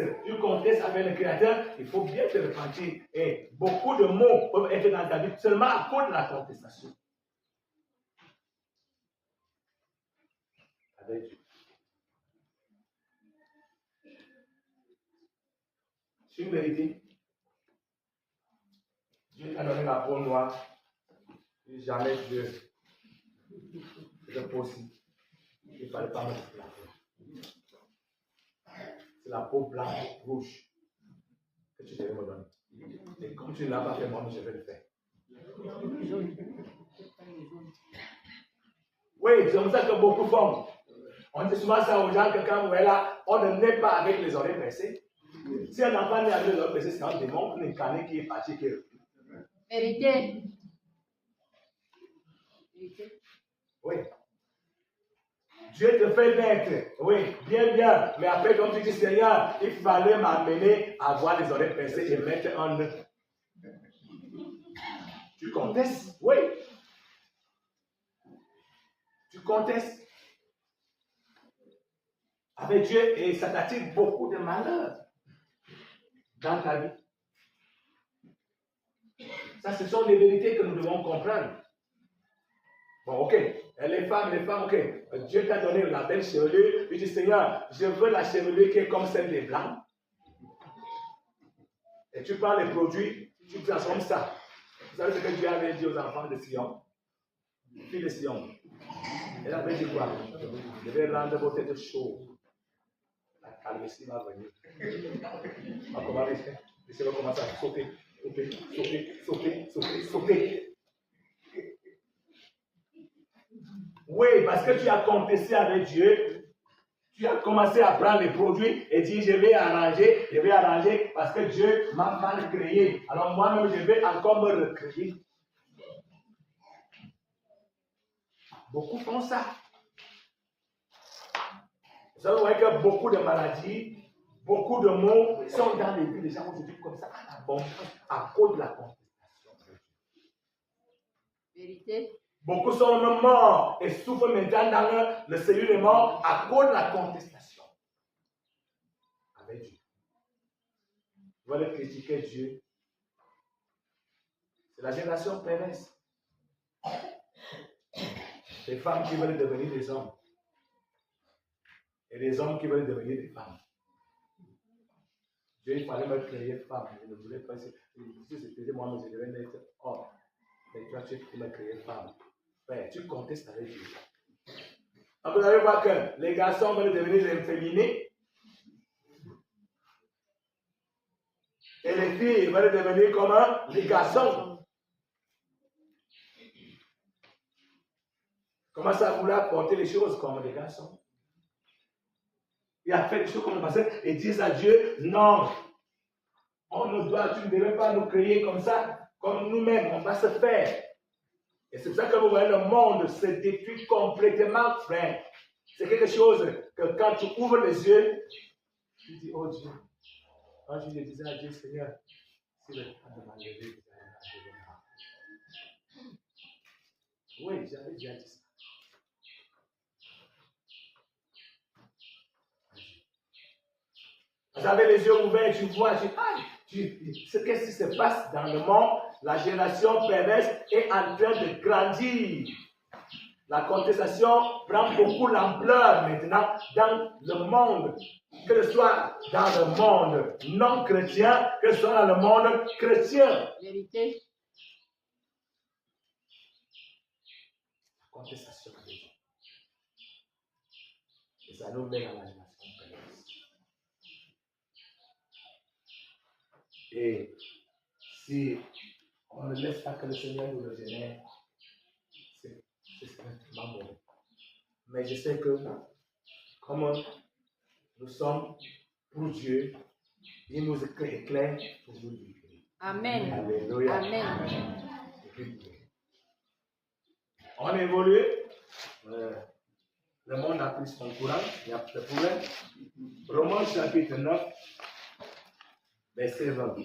avec le Créateur, il faut bien te repentir. Et beaucoup de mots peuvent être dans ta vie seulement à cause de la contestation. Avec Dieu. C'est une vérité. Dieu t'a donné la peau noire. Jamais Dieu. C'est possible. Il ne fallait pas mettre la peau. C'est la peau blanche, rouge, que tu devais me donner. Et comme tu ne l'as pas fait, moi, je vais le faire. Oui, c'est comme ça que beaucoup font. On dit souvent ça aux gens que quand vous êtes là, on ne naît pas avec les oreilles percées. Si un enfant naît avec les oreilles percées, c'est un démon, un incarné qui est parti. Vérité. Oui. Dieu te fait naître, oui, bien, mais après, comme tu dis: Seigneur, il fallait m'amener à avoir les oreilles percées et mettre un œuf. Tu contestes? Oui. Tu contestes avec Dieu et ça t'attire beaucoup de malheur dans ta vie. Ça, ce sont des vérités que nous devons comprendre. Bon, ok. Les femmes, ok. Dieu t'a donné la belle chevelure. Il dit: Seigneur, je veux la chevelure qui est comme celle des blancs. Et tu prends les produits, tu transformes ça. Vous savez ce que Dieu avait dit aux enfants de Sion? Filles de Sion. Elle avait dit quoi? Je vais rendre vos têtes chaudes. La calvitie va venir. On va commencer. Laissez-le commencer à sauter, sauter, sauter, sauter, sauter, sauter. Oui, parce que tu as contesté avec Dieu. Tu as commencé à prendre les produits et dire je vais arranger parce que Dieu m'a mal créé. Alors moi-même, je vais encore me recréer. Beaucoup font ça. Vous savez que beaucoup de maladies, beaucoup de maux sont dans les vies des gens aujourd'hui comme ça à l'abondance à cause de la contestation. Vérité. Beaucoup sont même morts et souffrent maintenant dans le séjour des morts à cause de la contestation avec Dieu. Vous allez critiquer Dieu. C'est la génération perverse. Les femmes qui veulent devenir des hommes. Et les hommes qui veulent devenir des femmes. Dieu, il fallait me créer femme. Je ne voulais pas. Si c'était moi, je devais naître homme. Mais toi, tu me créer femme. Ouais, tu contestes avec Dieu. Donc, vous allez voir que les garçons veulent devenir efféminés. Et les filles veulent devenir comment? Les garçons. Commencent à vouloir porter les choses comme les garçons. Il a fait des choses comme le passé et disent à Dieu, non, tu ne devais pas nous créer comme ça, comme nous-mêmes, on va se faire. Et c'est pour ça que vous voyez, le monde se détruit complètement, frère. C'est quelque chose que quand tu ouvres les yeux, tu dis, oh Dieu. Quand je disais à Dieu, Seigneur, si le temps de m'enlever, oui, j'avais déjà dit ça. Vous avez les yeux ouverts, tu vois, qu'est-ce qui se passe dans le monde? La génération perverse est en train de grandir. La contestation prend beaucoup l'ampleur maintenant dans le monde, que ce soit dans le monde non chrétien, que ce soit dans le monde chrétien. Vérité. La contestation avec Dieu. Et ça nous met dans la génération perverse. Et si on ne laisse pas que le Seigneur nous le génère, c'est extrêmement bon. Mais je sais que, comme nous sommes pour Dieu, il nous éclaire pour nous vivre. Amen. Alléluia. Amen. On évolue. Le monde a pris son courant, il n'y a pas de problème. Romains chapitre 9, verset 20.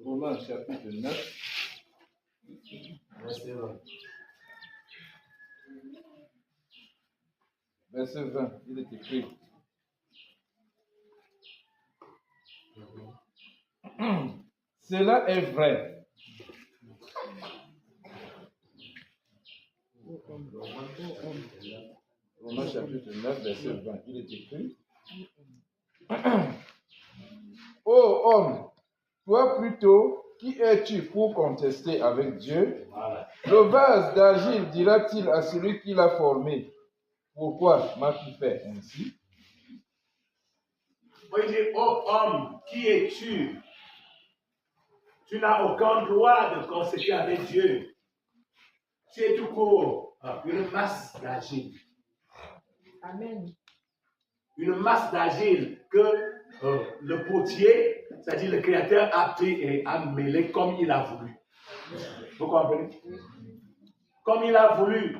Romains chapitre 9, verset 20. verset 20, il est écrit. Cela est vrai. Romains chapitre 9, verset 20, il est écrit. Ô homme, toi plutôt, qui es-tu pour contester avec Dieu? Voilà. Le vase d'argile dira-t-il à celui qui l'a formé, pourquoi m'as-tu fait ainsi? Il dit, oh homme, qui es-tu? Tu n'as aucun droit de contester avec Dieu. Tu es tout court une masse d'argile. Amen. Une masse d'argile que le potier, c'est-à-dire le créateur, a pris et a mêlé comme il a voulu. Vous comprenez? Comme il a voulu.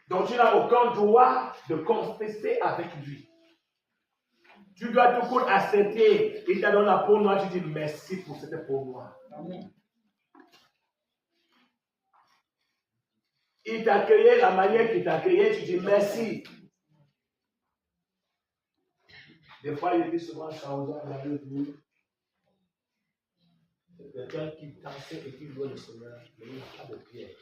Donc tu n'as aucun droit de contester avec lui. Tu dois tout court accepter. Il t'a donné la peau noire, tu dis merci pour cette peau noire. Amen. Il t'a créé la manière qu'il t'a créé, tu dis merci. Des fois, il dit souvent ça aux gens, la vie, c'est quelqu'un qui dansait et qui louait le Seigneur, mais il n'a pas de pied.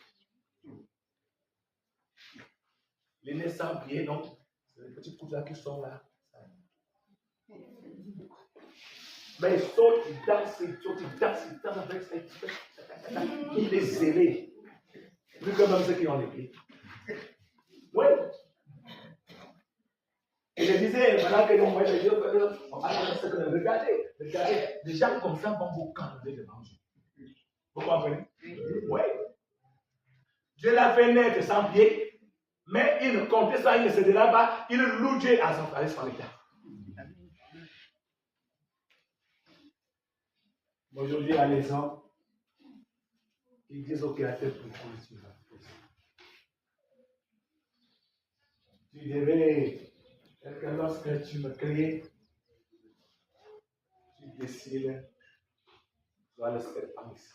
Il est né sans pied, donc C'est les petits coups là qui sont là. Mais ils sautent, ils dansent avec ça. Il est zélé. Plus que même ceux qui ont les pieds. Oui. Et je disais, maintenant que l'on voit les yeux, regardez, les gens comme ça vont vous calmer de manger. Vous comprenez? Oui. Dieu l'a fait naître sans pied, mais il ne comptait ça, il ne cédait pas, il loue Dieu à son état. Aujourd'hui, il y a les gens qui disent au Créateur, pourquoi tu vas faire ça? Tu devais, lorsque tu me créais, tu décides, soit le serpent ici.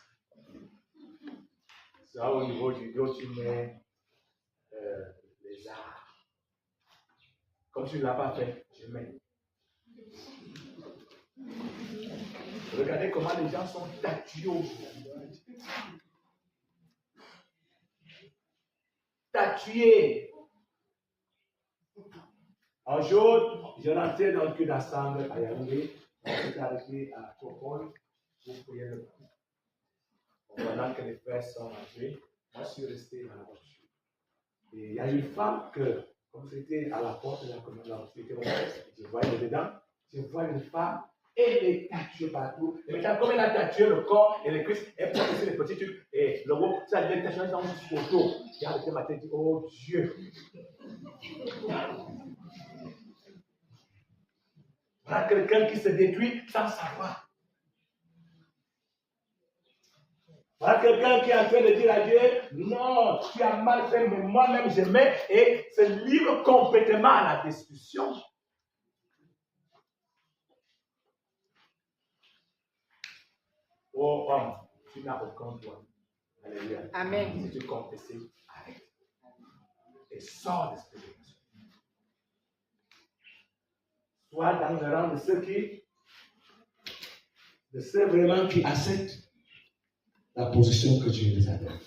Soit au niveau du dos, tu mets les arbres. Comme tu ne l'as pas fait, je mets. Regardez comment les gens sont tatoués aujourd'hui. Tatoués. Un jour, je rentrais dans le cul d'assemblée à Yaoundé. On s'est arrêté à Copole pour prier le coup. Pendant que les frères sont rentrés, moi je suis resté dans la voiture. Et il y a une femme que, comme c'était à la porte de la hospitalité, je voyais dedans, je vois une femme. Elle est tatouée partout. Et maintenant, comme elle a tatoué le corps et les cuisses, elle porte aussi les petits trucs. Et le haut, ça devient tatoué dans une photo. J'ai arrêté ma tête et dit, oh Dieu. Voilà quelqu'un qui se détruit sans savoir. Voilà quelqu'un qui est en train de dire à Dieu, non, tu as mal fait, mais moi-même j'aimais, et se livre complètement à la destruction. Oh homme, tu n'as aucun droit. Alléluia. Amen. Si tu confesses, arrête. Et sors de cette relation. Sois dans le rang de ceux vraiment qui acceptent la position que Dieu les a donnée.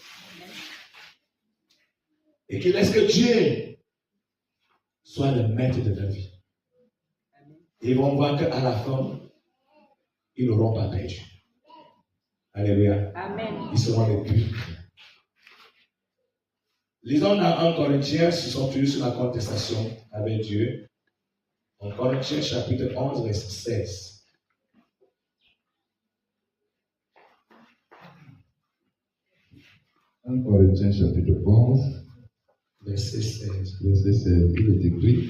Et qui laisse que Dieu soit le maître de leur vie. Et ils vont voir qu'à la fin, ils n'auront pas perdu. Alléluia. Amen. Ils seront les plus. Lisons dans 1 Corinthiens, ce sont toujours sur la contestation avec Dieu. En Corinthiens chapitre 11, verset 16. En Corinthiens chapitre 11, Verset 16. verset 16, il est écrit,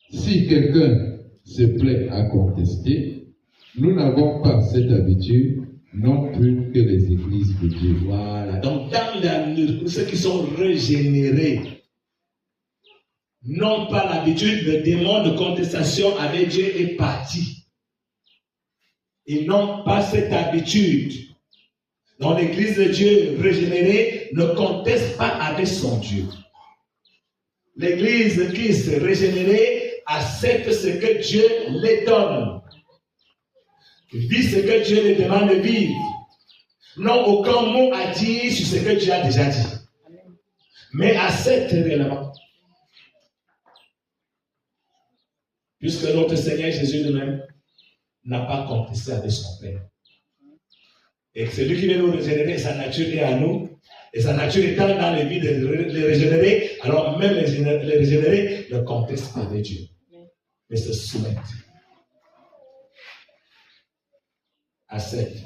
si quelqu'un se plaît à contester, nous n'avons pas cette habitude non plus que les églises de Dieu. Voilà. Donc, dans ceux qui sont régénérés, n'ont pas l'habitude, le démon de contestation avec Dieu est parti. Ils n'ont pas cette habitude. Dans l'église de Dieu régénérée, ne conteste pas avec son Dieu. L'église qui s'est régénérée accepte ce que Dieu les donne. Vit ce que Dieu les demande de vivre. N'ont aucun mot à dire sur ce que Dieu a déjà dit. Mais accepte réellement. Puisque notre Seigneur Jésus lui-même n'a pas contesté avec son Père. Et celui qui vient nous régénérer, sa nature est à nous. Et sa nature étant dans les vies les régénérés, alors même les régénérés ne contestent pas avec Dieu. Mais se soumettent. Acceptent.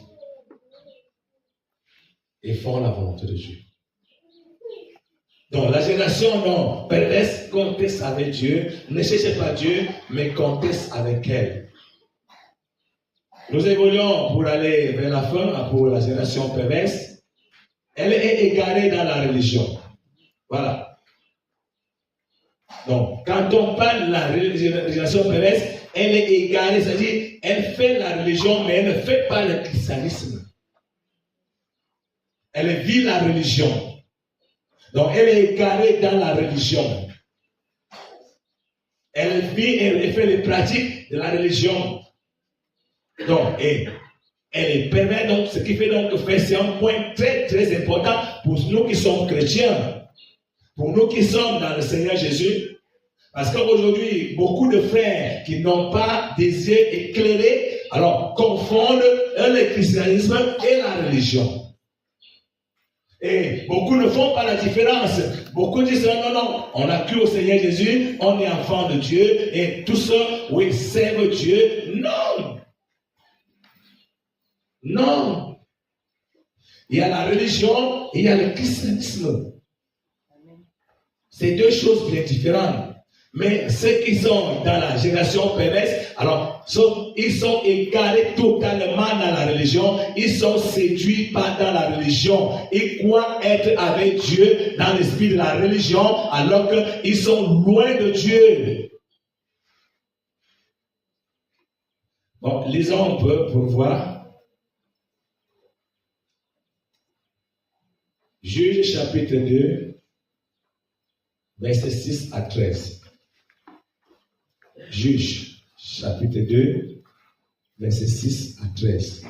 Et font la volonté de Dieu. Donc la génération non perverse conteste avec Dieu, ne cherche pas Dieu, mais conteste avec elle. Nous évoluons pour aller vers la fin, pour la génération perverse. Elle est égarée dans la religion. Voilà. Donc, quand on parle de la génération perverse, elle est égarée, c'est-à-dire, elle fait la religion, mais elle ne fait pas le christianisme. Elle vit la religion. Donc, elle est égarée dans la religion. Elle vit et fait les pratiques de la religion. Donc, elle permet donc, ce qui fait donc que c'est un point très très important pour nous qui sommes chrétiens, pour nous qui sommes dans le Seigneur Jésus, Parce qu'aujourd'hui, beaucoup de frères qui n'ont pas des yeux éclairés, alors confondent le christianisme et la religion. Et beaucoup ne font pas la différence. Beaucoup disent non, non, on a cru au Seigneur Jésus, on est enfant de Dieu, et tout ça, oui, servent Dieu. Non! Non! Il y a la religion, il y a le christianisme. C'est deux choses bien différentes. Mais ceux qui sont dans la génération perverse, alors ils sont égarés totalement dans la religion, ils sont séduits par dans la religion, ils croient être avec Dieu dans l'esprit de la religion, alors qu'ils sont loin de Dieu. Bon, lisons un peu pour voir. Juge chapitre 2, versets 6 à 13. Juge, chapitre 2, versets 6 à 13.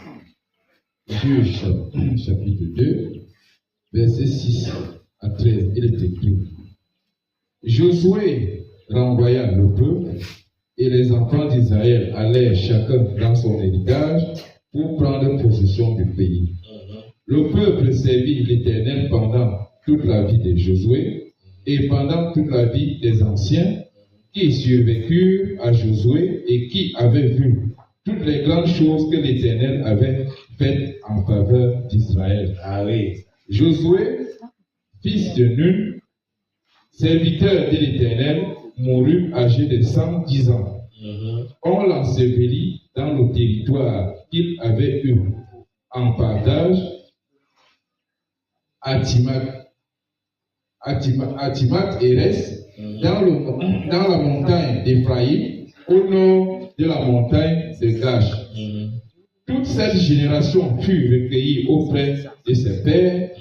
Juge, chapitre 2, versets 6 à 13. Il est écrit: Josué renvoya le peuple, et les enfants d'Israël allèrent chacun dans son héritage pour prendre possession du pays. Le peuple servit l'Éternel pendant toute la vie de Josué et pendant toute la vie des anciens qui survécurent à Josué et qui avaient vu toutes les grandes choses que l'Éternel avait faites en faveur d'Israël. Ah oui. Josué, fils de Nun, serviteur de l'Éternel, mourut âgé de 110 ans. On l'ensevelit dans le territoire qu'il avait eu en partage à Timat-Héres, dans la montagne d'Éphraïm, au nord de la montagne de Gash. Toute cette génération fut recueillie auprès de ses pères,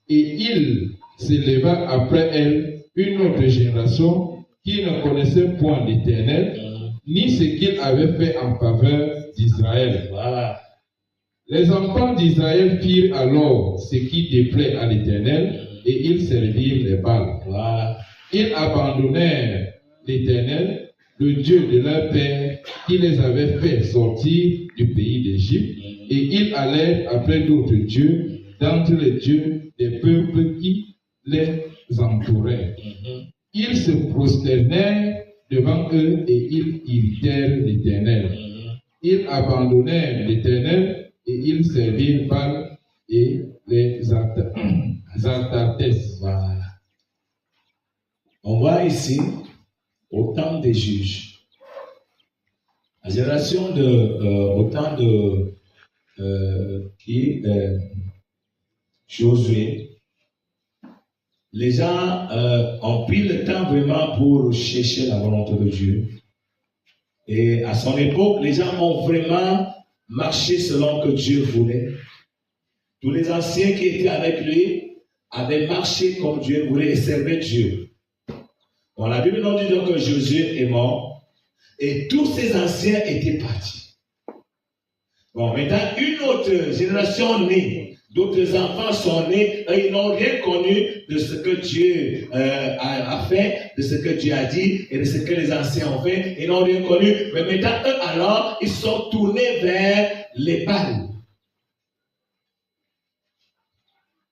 et il s'éleva après elle une autre génération qui ne connaissait point l'Éternel, ni ce qu'il avait fait en faveur d'Israël. Voilà. Les enfants d'Israël firent alors ce qui déplaît à l'Éternel, et ils servirent les Baals. Voilà. Ils abandonnèrent l'Éternel, le Dieu de leur père, qui les avait fait sortir du pays d'Égypte, et ils allèrent après d'autres dieux, d'entre les dieux des peuples qui les entouraient. Ils se prosternèrent devant eux et ils irritèrent l'Éternel. Ils abandonnèrent l'Éternel et ils servirent Baal et les Astartes. Voilà. On voit ici, au temps des juges, la génération au temps de Josué, les gens ont pris le temps vraiment pour chercher la volonté de Dieu. Et à son époque, les gens ont vraiment marché selon que Dieu voulait. Tous les anciens qui étaient avec lui avaient marché comme Dieu voulait et servaient Dieu. Bon, la Bible nous dit donc que Josué est mort et tous ces anciens étaient partis. Bon, maintenant, une autre génération née, d'autres enfants sont nés et ils n'ont rien connu de ce que Dieu a fait, de ce que Dieu a dit et de ce que les anciens ont fait. Ils n'ont rien connu. Mais maintenant, eux, alors, ils sont tournés vers les Baals.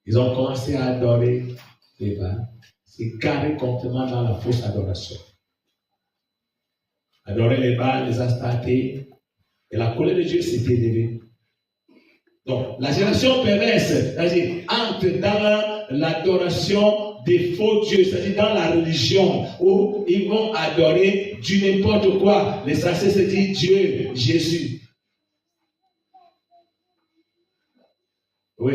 Ils ont commencé à adorer les Baals. C'est carré complètement dans la fausse adoration. Adorer les Baals, les Astartes, et la colère de Dieu s'est élevée. Donc, la génération perverse, c'est-à-dire, entre dans l'adoration des faux dieux, c'est-à-dire dans la religion, où ils vont adorer du n'importe quoi. L'essentiel, c'est dire Dieu, Jésus. Oui.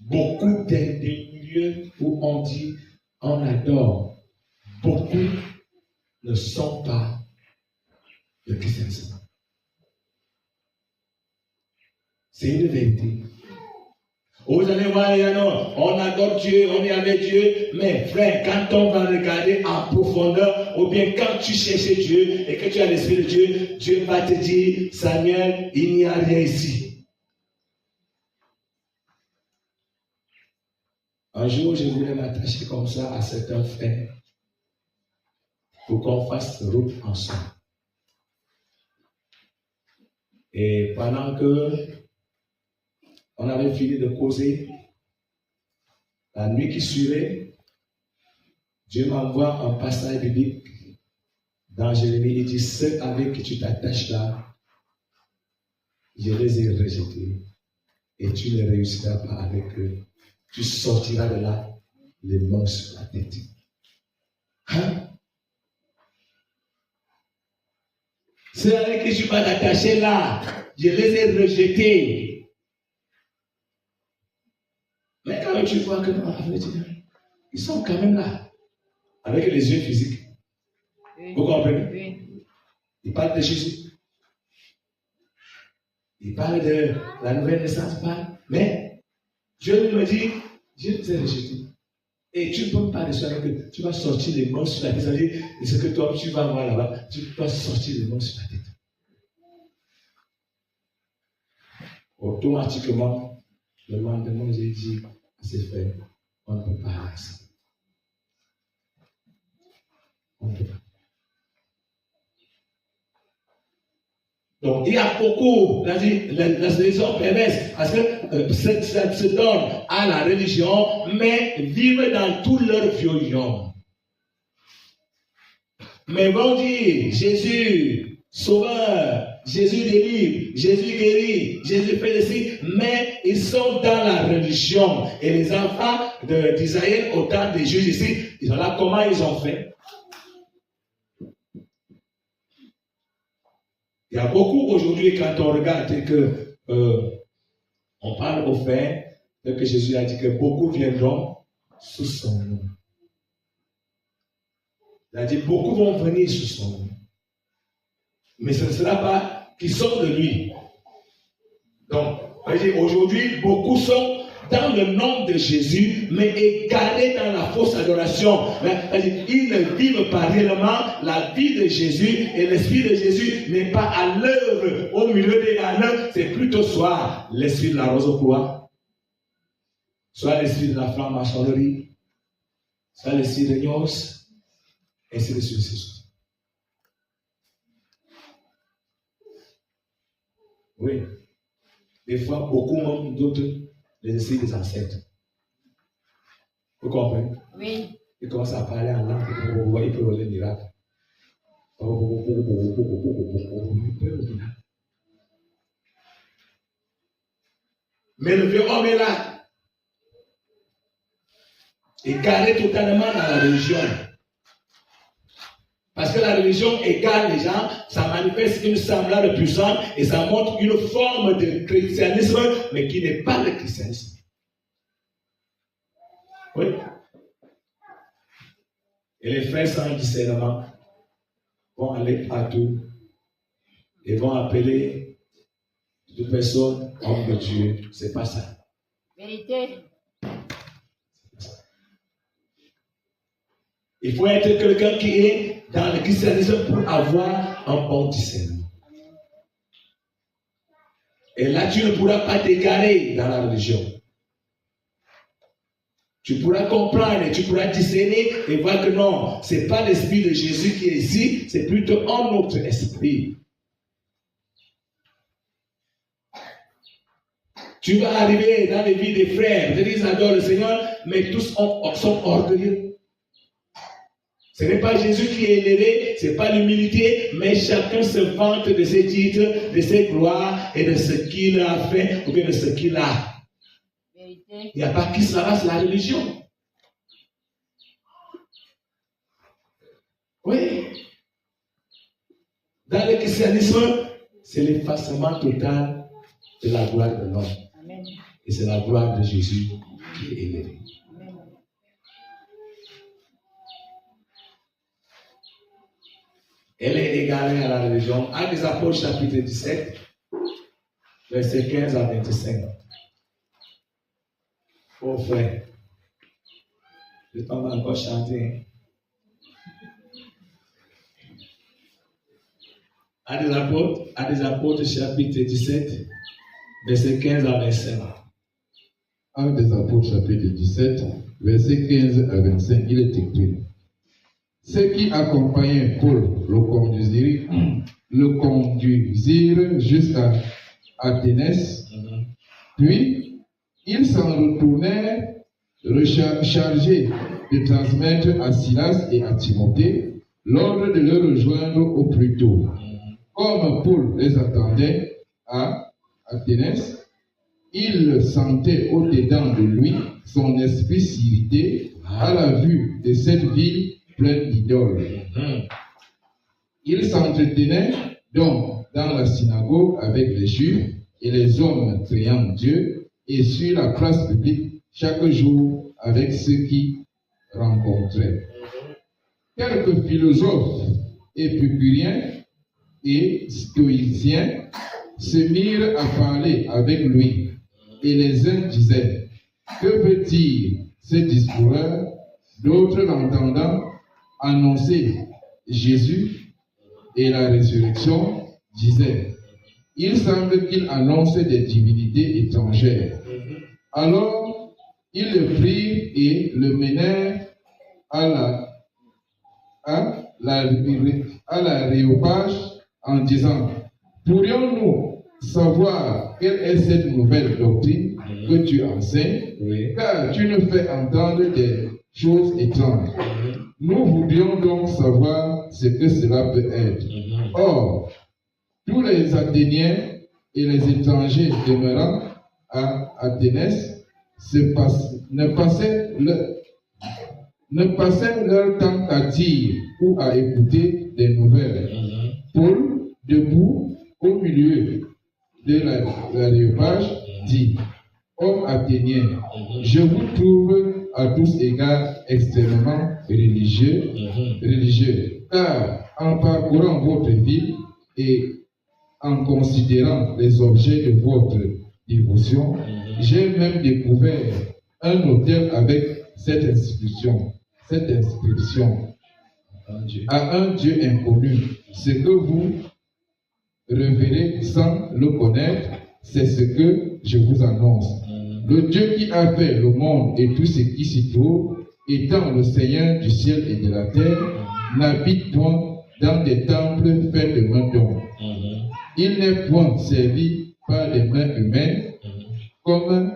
Beaucoup des lieux où on dit, on adore, beaucoup ne sont pas le christianisme. C'est une vérité. Vous allez voir, non, on adore Dieu, on est avec Dieu, mais frère, quand on va regarder en profondeur, ou bien quand tu cherches Dieu et que tu as l'Esprit de Dieu, Dieu va te dire, Samuel, il n'y a rien ici. Un jour, je voulais m'attacher comme ça à certains frères. pour qu'on fasse route ensemble. Et pendant que on avait fini de causer, la nuit qui suivait, Dieu m'envoie un passage biblique dans Jérémie. Il dit, ceux avec qui tu t'attaches là, je les ai rejetés et tu ne réussiras pas avec eux. Tu sortiras de là les mains sur la tête. Hein? Ceux avec qui tu vas t'attacher là, je les ai rejetés. Mais quand même tu vois que non, ils sont quand même là, avec les yeux physiques. Oui. Vous comprenez? Oui. Ils parlent de Jésus. Ils parlent de la nouvelle naissance. Mais Dieu me dit, je les ai rejetés. Et tu ne peux pas rester avec eux. Tu vas sortir les mains sur la tête. C'est-à-dire, ce que toi, tu vas voir là-bas, tu vas sortir les mains sur la tête. Automatiquement, le lendemain, j'ai dit à ses frères, on ne peut pas aller ça. On ne peut pas. Donc, il y a beaucoup, la religion perverse, parce que ça se donne à la religion, mais vivent dans tout leur violence. Mais vont dire, Jésus, sauveur, Jésus délivre, Jésus guérit, Jésus fait ceci, mais ils sont dans la religion. Et les enfants d'Israël, au temps des juges ici, ils sont là, comment ils ont fait? Il y a beaucoup aujourd'hui, quand on regarde et que on parle au fait que Jésus a dit que beaucoup viendront sous son nom. Il a dit beaucoup vont venir sous son nom. Mais ce ne sera pas qu'ils sont de lui. Donc, aujourd'hui, beaucoup sont dans le nom de Jésus, mais égarés dans la fausse adoration. Ils ne vivent pas réellement la vie de Jésus, et l'esprit de Jésus n'est pas à l'œuvre au milieu des ânes. C'est plutôt soit l'esprit de la rose au poids, soit l'esprit de la franc-maçonnerie, soit l'esprit de Nyos, ainsi de suite. Oui. Des fois, beaucoup même d'autres, les esprits des ancêtres. Vous comprenez? Oui. Ils commencent à parler en langue, ils peuvent voler le miracle. Mais le vieux homme est là. Égaré totalement dans la religion. Parce que la religion égare les gens, ça manifeste une semblable puissance et ça montre une forme de christianisme, mais qui n'est pas le christianisme. Oui. Et les frères sans discernement vont aller partout et vont appeler toute personne homme de Dieu. C'est pas ça. Vérité. Il faut être quelqu'un qui est dans le christianisme pour avoir un bon discernement. Et là, tu ne pourras pas t'égarer dans la religion. Tu pourras comprendre et tu pourras discerner et voir que non, ce n'est pas l'esprit de Jésus qui est ici, c'est plutôt un autre esprit. Tu vas arriver dans les vies des frères, ils adorent le Seigneur, mais tous sont orgueilleux. Ce n'est pas Jésus qui est élevé, ce n'est pas l'humilité, mais chacun se vante de ses titres, de ses gloires et de ce qu'il a fait ou bien de ce qu'il a. Il n'y a pas qui s'arrache la religion. Oui. Dans le christianisme, c'est l'effacement total de la gloire de l'homme. Et c'est la gloire de Jésus qui est élevée. Elle est égarée à la religion. Actes des Apôtres, chapitre 17, versets 15 à 25. Oh frère, je t'en vais encore chanter. Actes des Apôtres, chapitre 17, versets 15 à 25. Actes des Apôtres, chapitre 17, versets 15 à 25, il est écrit. Ceux qui accompagnaient Paul le conduisirent jusqu'à Athènes, puis ils s'en retournèrent chargés de transmettre à Silas et à Timothée l'ordre de le rejoindre au plus tôt. Comme Paul les attendait à Athènes, il sentait au-dedans de lui son esprit s'irriter à la vue de cette ville pleine d'idoles. Il s'entretenait donc dans la synagogue avec les Juifs et les hommes créant Dieu, et sur la place publique chaque jour avec ceux qui rencontraient. Quelques philosophes épicuriens et stoïciens se mirent à parler avec lui, et les uns disaient: que veut dire ce discoureur? D'autres, l'entendant annoncer Jésus et la résurrection, disaient: il semble qu'il annonce des divinités étrangères. Alors, ils le prirent et le menèrent à l'aréopage en disant: pourrions-nous savoir quelle est cette nouvelle doctrine que tu enseignes, car tu nous fais entendre des choses étranges. Nous voudrions donc savoir ce que cela peut être. Or, tous les Athéniens et les étrangers demeurant à Athènes ne passaient leur temps qu'à dire ou à écouter des nouvelles. Paul, debout au milieu de l'aréopage, dit: hommes athéniens, je vous trouve à tous égards extrêmement religieux, car en parcourant votre ville et en considérant les objets de votre dévotion, j'ai même découvert un autel avec cette inscription à un Dieu inconnu. Ce que vous reverrez sans le connaître, c'est ce que je vous annonce. Le Dieu qui a fait le monde et tout ce qui s'y trouve, étant le Seigneur du ciel et de la terre, n'habite point dans des temples faits de mains d'hommes. Il n'est point servi par des mains humaines, comme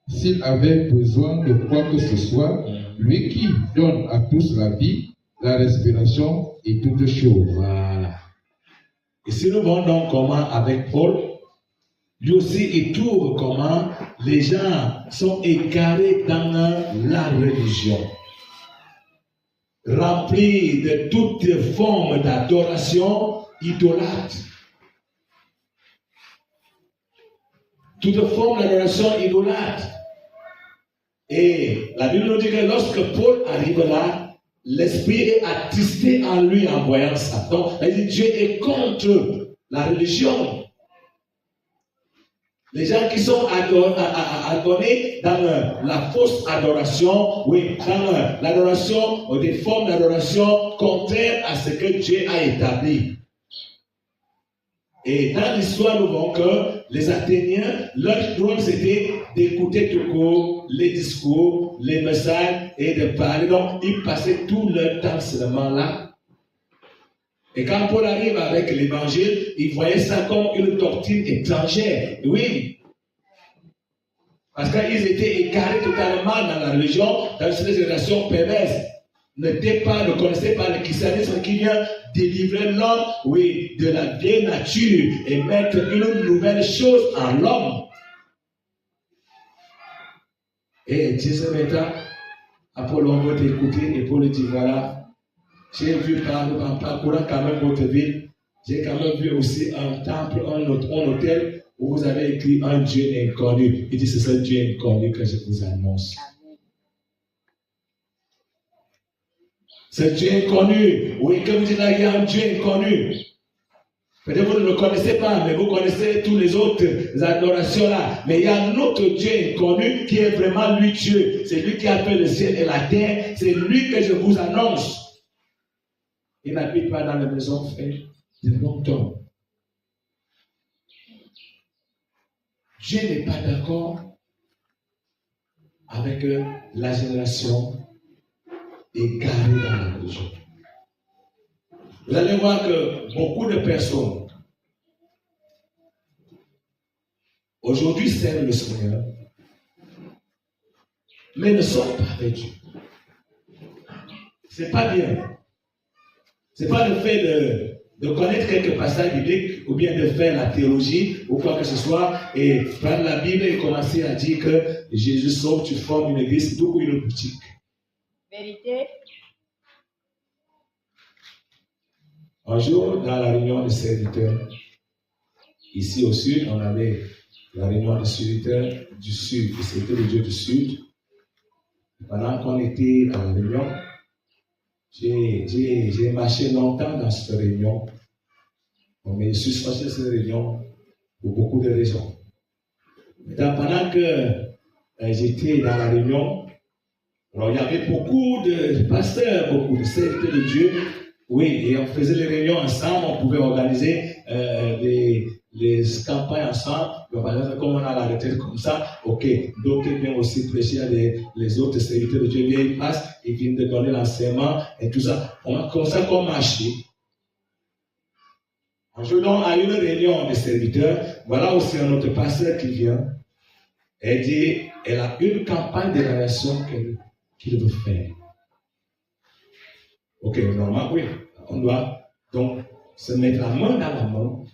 s'il avait besoin de quoi que ce soit, lui qui donne à tous la vie, la respiration et toutes choses. Voilà. Et si nous voyons donc comment avec Paul, lui aussi il trouve comment les gens sont égarés dans la religion, remplis de toutes les formes d'adoration idolâtre. Toute forme d'adoration idolâtre. Et la Bible nous dit que lorsque Paul arrive là, l'esprit est attristé en lui en voyant ça. Donc, elle dit Dieu est contre la religion. Les gens qui sont adorés dans la fausse adoration, oui, dans l'adoration, des formes d'adoration contraires à ce que Dieu a établi. Et dans l'histoire, nous voyons que les Athéniens, leur rôle c'était d'écouter tout court les discours, les messages et de parler. Donc, ils passaient tout leur temps seulement là. Et quand Paul arrive avec l'évangile, il voyait ça comme une doctrine étrangère. Oui. Parce qu'ils étaient égarés totalement dans la religion, dans cette génération perverse. Ne connaissaient pas le christianisme qui vient délivrer l'homme, oui, de la vieille nature et mettre une nouvelle chose en l'homme. Et Dieu maintenant, Apollon va t'écouter et Paul dit voilà, j'ai vu en parcourant quand même votre ville, j'ai quand même vu aussi un temple, un hôtel où vous avez écrit un Dieu inconnu. Il dit c'est ce Dieu inconnu que je vous annonce. Ce Dieu inconnu, oui, comme vous dites là, il y a un Dieu inconnu. Peut-être que vous ne le connaissez pas, mais vous connaissez tous les autres adorations là. Mais il y a un autre Dieu inconnu qui est vraiment lui Dieu. C'est lui qui a fait le ciel et la terre. C'est lui que je vous annonce. Il n'habite pas dans la maison faite de longtemps. Dieu n'est pas d'accord avec la génération égarée dans la religion. Vous allez voir que beaucoup de personnes aujourd'hui servent le Seigneur, mais ne sont pas avec Dieu. C'est pas bien. C'est pas le fait de connaître quelques passages bibliques ou bien de faire la théologie ou quoi que ce soit et prendre la Bible et commencer à dire que Jésus sauve, tu formes une église, tout ou une boutique. Vérité. Un jour, dans la réunion des serviteurs, ici au sud, on avait la réunion des serviteurs du sud, et c'était le Dieu du sud. Pendant qu'on était à la réunion, j'ai marché longtemps dans cette réunion. Mais je suis sorti de cette réunion pour beaucoup de raisons. Pendant que j'étais dans la réunion, alors il y avait beaucoup de pasteurs, beaucoup de serviteurs de Dieu. Oui, et on faisait les réunions ensemble, on pouvait organiser les campagnes ensemble. Par exemple, comme on a la retraite comme ça, ok, d'autres viennent aussi prêcher à les autres serviteurs de Dieu, ils passent, ils viennent de donner l'enseignement et tout ça. Comme ça qu'on marchait. Un jour, donc, à une réunion des serviteurs, voilà aussi un autre pasteur qui vient. Elle dit, elle a une campagne de révélation qu'il veut faire. Ok, normalement, oui, on doit donc se mettre la main dans la main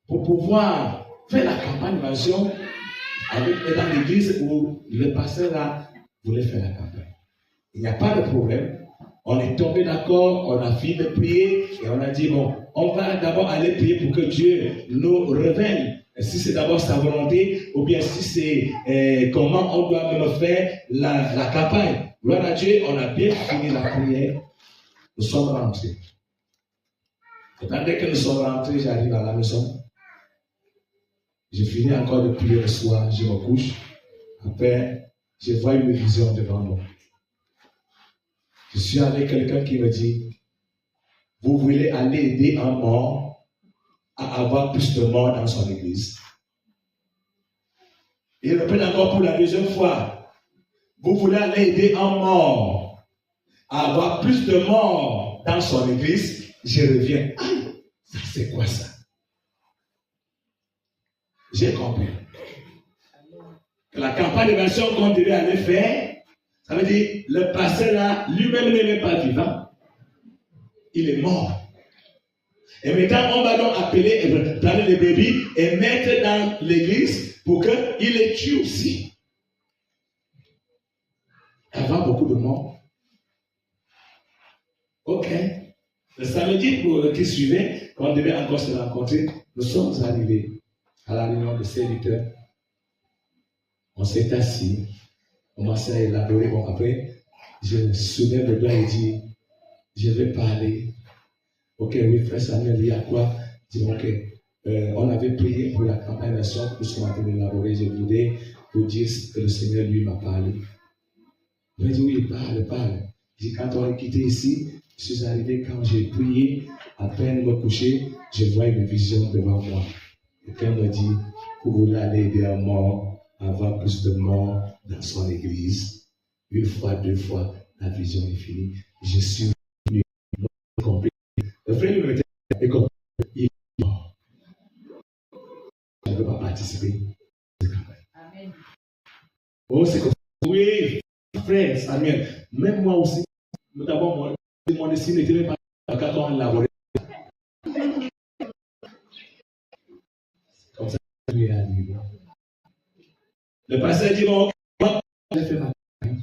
pour pouvoir faire la campagne d'évasion dans l'église où le pasteur là voulait faire la campagne. Il n'y a pas de problème. On est tombé d'accord, on a fini de prier et on a dit, bon, on va d'abord aller prier pour que Dieu nous révèle si c'est d'abord sa volonté ou bien si c'est comment on doit même faire la campagne. Gloire à Dieu, on a bien fini la prière. Nous sommes rentrés. Et dès que nous sommes rentrés, j'arrive à la maison. Je finis encore de prier le soir, je me couche. Après, je vois une vision devant moi. Je suis avec quelqu'un qui me dit, vous voulez aller aider un mort à avoir plus de morts dans son église. Il répète encore pour la deuxième fois, vous voulez aller aider un mort à avoir plus de morts dans son église. Je reviens, aïe, ça c'est quoi ça? J'ai compris que la campagne d'évasion qu'on devait aller faire, ça veut dire le pasteur là, lui-même n'est même pas vivant. Il est mort. Et maintenant, on va donc appeler, prendre les bébés et mettre dans l'église pour qu'il les tue aussi. Avoir beaucoup de morts. Ok. Le samedi qui suivait, quand on devait encore se rencontrer, nous sommes arrivés à la réunion des serviteurs. On s'est assis, on commençait à élaborer. Bon, après, je soulève le doigt et dis, je vais parler. Ok, oui, frère Samuel, il y a quoi? Je dis, ok, on avait prié pour la campagne nationale que nous sommes en train d'élaborer. Je voulais vous dire que le Seigneur, lui, m'a parlé. Il m'a dit, oui, parle. Je dis, quand on est quitté ici, je suis arrivé, quand j'ai prié, à peine me coucher, je vois une vision devant moi. Et quand il me dit, vous voulez aller aider un mort, avoir plus de morts dans son église, une fois, deux fois, la vision est finie. Je suis venu compris. Le frère lui était compris. Il est mort. Je ne peux pas participer. Amen. Oh, c'est comme ça. Oui, frère Samuel, même moi aussi, d'abord, mon destin n'était même pas quand on l'a volé. Comme ça, lui est arrivé. Le pasteur dit, bon, moi, j'ai fait ma campagne.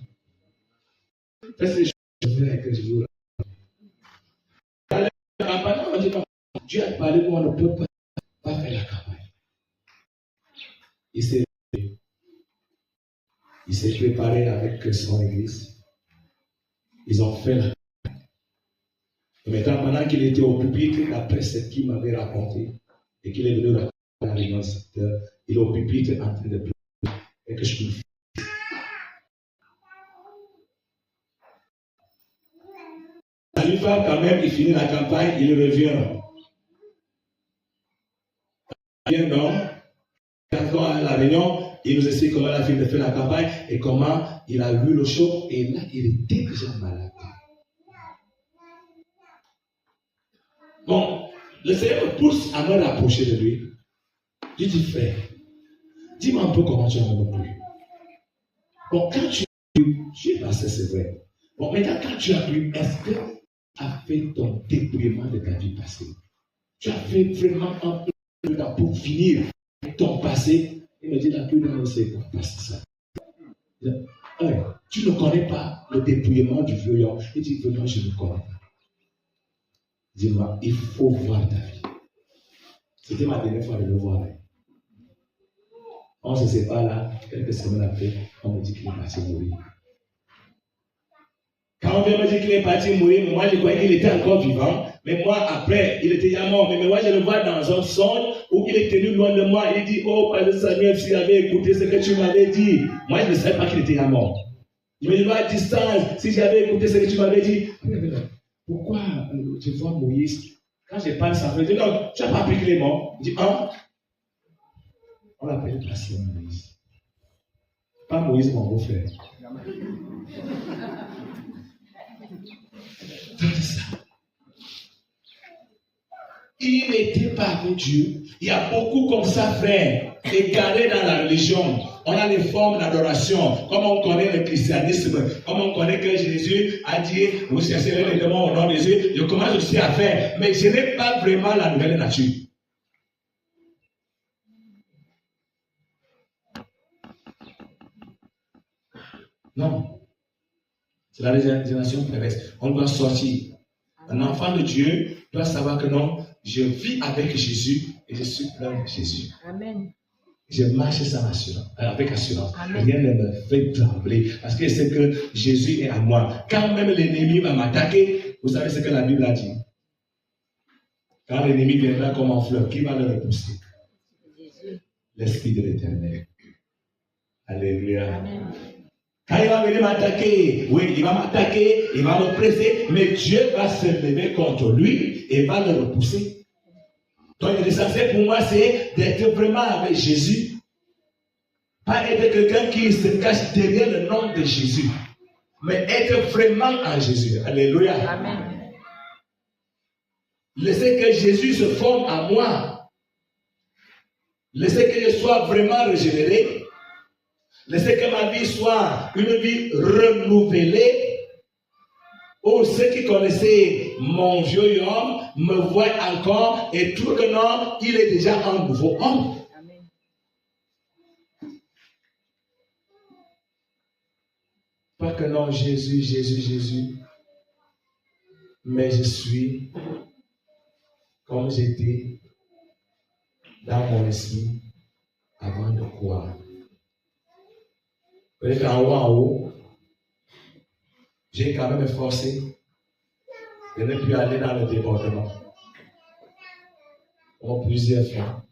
Faites les choses que je vous la campagne, on dit pas, Dieu a parlé, moi, on ne peut pas faire la campagne. Il s'est préparé avec son église. Ils ont fait la campagne. Maintenant, pendant qu'il était au pupitre, d'après ce qu'il m'avait raconté, et qu'il est venu raconter à la réunion, il est au pupitre en train de pleurer. Et que je peux faire. Une fois, quand même, il finit la campagne, il revient. Il vient donc, quand à la réunion, il nous explique comment il a fini de faire la campagne et comment il a vu le choc, et là, il était déjà malade. Bon, le Seigneur me pousse à me rapprocher de lui. Je dis, frère, dis-moi un peu comment tu as appris. Bon, quand tu es passé, c'est vrai. Bon, maintenant, quand tu as appris, est-ce que tu as fait ton dépouillement de ta vie passée? Tu as fait vraiment un peu de temps pour finir ton passé? Il me dit, la pluie ne sait pas passer ça. Tu ne connais pas le dépouillement du vieux homme. Il dit, vraiment, je ne connais pas. Dis-moi, il faut voir ta vie. C'était ma dernière fois de le voir. On se sépare là, quelques semaines après, on me dit qu'il est parti mourir. Quand on vient me dire qu'il est parti mourir, mais moi je croyais qu'il était encore vivant. Mais moi, après, il était déjà mort. Mais moi, je le vois dans un songe où il est tenu loin de moi. Il dit, oh, Père Samuel, s'il avait écouté ce que tu m'avais dit, moi, je ne savais pas qu'il était déjà mort. Je me dis, à distance, si j'avais écouté ce que tu m'avais dit, pourquoi je vois Moïse? Quand je parle, ça veut dire, non, tu n'as pas appris qu'il est mort. Je dis, on l'appelle pasteur Moïse. Pas Moïse, mon beau-frère. Il n'était pas avec Dieu. Il y a beaucoup comme ça, frère, égarés dans la religion. On a les formes d'adoration, comme on connaît le christianisme, comme on connaît que Jésus a dit, vous chercherez les démons au nom de Jésus. Je commence aussi à faire, mais je n'ai pas vraiment la nouvelle nature. Non. C'est la génération perverse. On doit sortir. Un enfant de Dieu doit savoir que non, je vis avec Jésus et je suis plein de Jésus. Amen. Je marche sans assurance, avec assurance. Amen. Rien ne me fait trembler parce que c'est que Jésus est à moi. Quand même l'ennemi va m'attaquer, vous savez ce que la Bible a dit. Quand l'ennemi viendra comme un fleuve, qui va le repousser? L'Esprit de l'Éternel. Alléluia. Amen. Quand il va venir m'attaquer, oui, il va m'attaquer, il va me presser, mais Dieu va se lever contre lui et va le repousser. Donc l'essentiel pour moi, c'est d'être vraiment avec Jésus. Pas être quelqu'un qui se cache derrière le nom de Jésus, mais être vraiment en Jésus. Alléluia. Amen. Laissez que Jésus se forme en moi. Laissez que je sois vraiment régénéré. Laissez que ma vie soit une vie renouvelée. Oh, ceux qui connaissaient mon vieux homme me voient encore et trouvent que non, il est déjà un nouveau homme. Amen. Pas que non, Jésus, Jésus, Jésus. Mais je suis comme j'étais dans mon esprit avant de croire. Peut-être en haut, j'ai quand même forcé de ne plus aller dans le débordement. Comme plusieurs fois.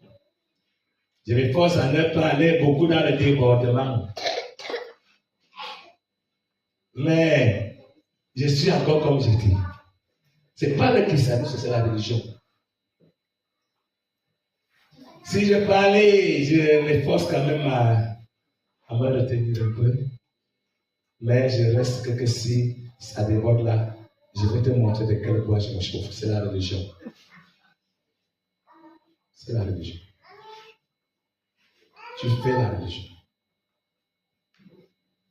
Je me force à ne pas aller beaucoup dans le débordement. Mais je suis encore comme j'étais. Ce n'est pas le christianisme, c'est la religion. Si je parlais, je me force quand même à me retenir un peu. Mais je reste que si ça déborde là, je vais te montrer de quel bois je me chauffe. C'est la religion. C'est la religion. Tu fais la religion.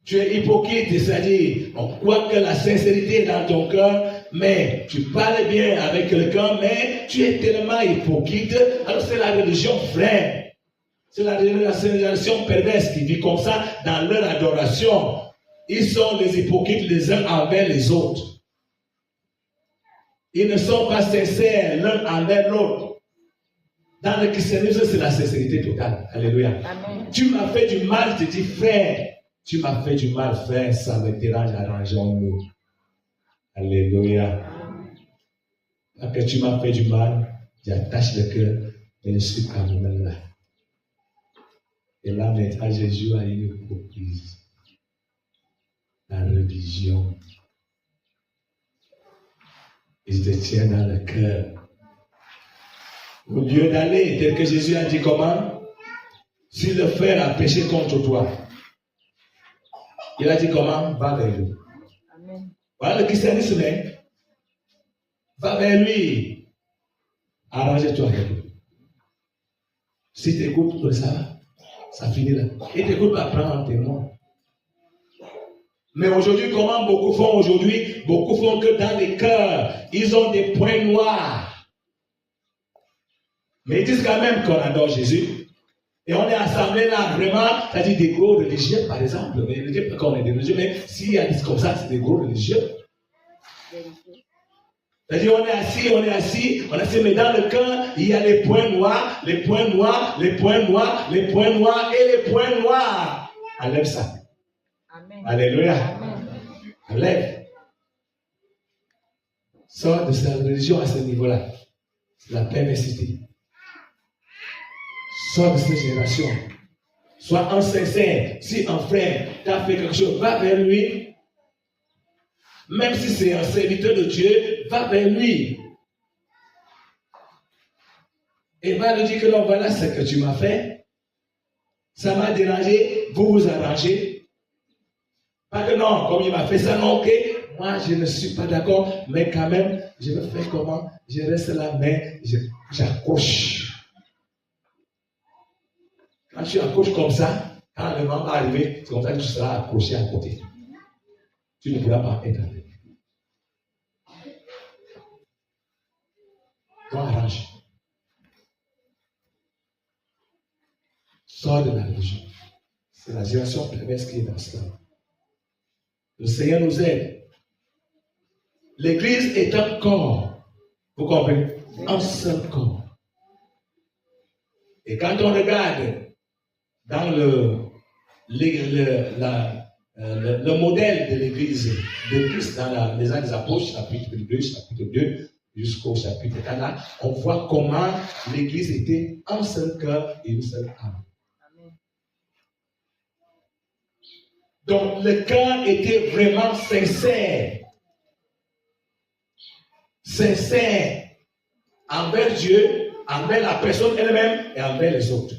Tu es hypocrite, c'est-à-dire, on croit que la sincérité est dans ton cœur, mais tu parles bien avec quelqu'un, mais tu es tellement hypocrite. Alors c'est la religion, frère. C'est la génération perverse qui vit comme ça dans leur adoration. Ils sont les hypocrites les uns envers les autres. Ils ne sont pas sincères l'un envers l'autre. Dans le christianisme, c'est la sincérité totale. Alléluia. Amen. Tu m'as fait du mal, je te dis, frère. Tu m'as fait du mal, frère, ça me dérange, arrangeons-nous. Alléluia. Parce que tu m'as fait du mal, j'attache le cœur, et je suis quand même là. Et là, maintenant, je joue à une hypocrisie. La religion. Et je te tiens dans le cœur. Au lieu d'aller, tel que Jésus a dit comment? Si le frère a péché contre toi, il a dit comment? Va vers lui. Amen. Voilà le christianisme. Va vers lui. Arrange-toi avec eux. Si tu écoutes, ça finit là. Et tu n'écoutes pas, prendre un témoin. Mais aujourd'hui, comment beaucoup font aujourd'hui? Beaucoup font que dans les cœurs, ils ont des points noirs. Mais ils disent quand même qu'on adore Jésus. Et on est assemblés là, vraiment, c'est-à-dire des gros religieux, par exemple. Mais ne dis pas qu'on est des religieux, mais s'il y a des comme ça, c'est des gros religieux. C'est-à-dire, on est assis, mais dans le cœur, il y a les points noirs, les points noirs, les points noirs, les points noirs et les points noirs. Enlève ça. Amen. Alléluia. Amen. Enlève. Sors de cette religion à ce niveau-là. C'est la perversité. Sors de cette génération. Sois un sincère. Si un frère t'a fait quelque chose, va vers lui. Même si c'est un serviteur de Dieu, va vers lui. Et va lui dire que non, voilà ce que tu m'as fait. Ça m'a dérangé, vous vous arrangez. Pas que non, comme il m'a fait ça, non, ok. Moi, je ne suis pas d'accord, mais quand même, je vais faire comment? Je reste là, mais j'accroche. Quand tu accroches comme ça, quand le moment va arriver, c'est comme ça que tu seras accroché à côté. Tu ne pourras pas être avec. Donc, arrange. Sors de la religion. C'est la génération perverse qui est dans cela. Le Seigneur nous aide. L'église est un corps. Vous comprenez? Un seul corps. Et quand on regarde dans le modèle de l'église de Christ dans les Actes des Apôtres, chapitre 2, jusqu'au chapitre 4, là, on voit comment l'église était un seul cœur et une seule âme. Donc le cœur était vraiment sincère. Sincère envers Dieu, envers la personne elle-même et envers les autres.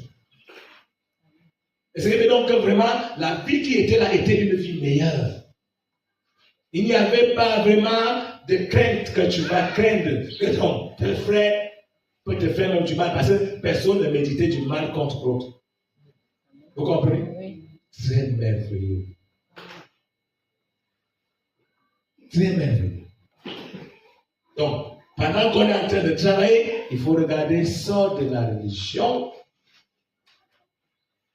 Et ce qui fait donc que vraiment la vie qui était là était une vie meilleure. Il n'y avait pas vraiment de crainte que tu vas craindre que ton tel frère peut te faire même du mal parce que personne ne méditait du mal contre l'autre. Vous comprenez? Oui. Très merveilleux. Très merveilleux. Donc, pendant qu'on est en train de travailler, il faut regarder sort de la religion.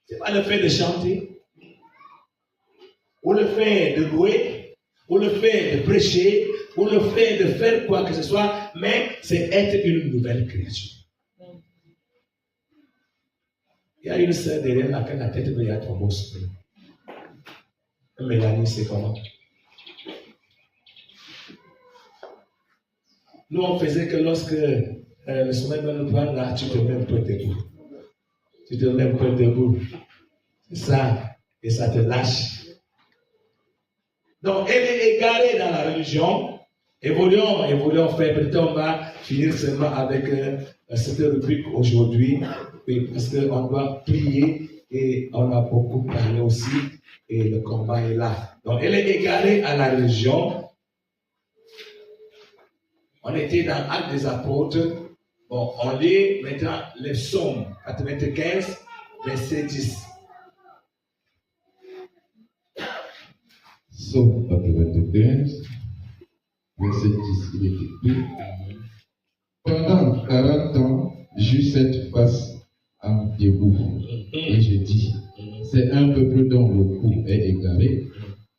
Ce n'est pas le fait de chanter, ou le fait de louer, ou le fait de prêcher, ou le fait de faire quoi que ce soit, mais c'est être une nouvelle créature. Il y a une sœur derrière laquelle la tête brille à ton beau sourire. Mélanie, c'est comment? Nous, on faisait que lorsque le sommet de nous prendre là, tu te mets un peu debout. Tu te mets un peu debout. C'est ça. Et ça te lâche. Donc, elle est égarée dans la religion. Évoluons, frère. Peut-être on va finir seulement avec cette rubrique aujourd'hui. Oui, parce qu'on doit prier et on a beaucoup parlé aussi. Et le combat est là. Donc, elle est égarée à la religion. On était dans Actes des Apôtres. Bon, on lit maintenant les psaumes 95, verset 10. Psaume 95, verset 10, il est écrit: Pendant 40 ans, j'eus cette face en debout, et je dis, c'est un peuple dont le cou est égaré,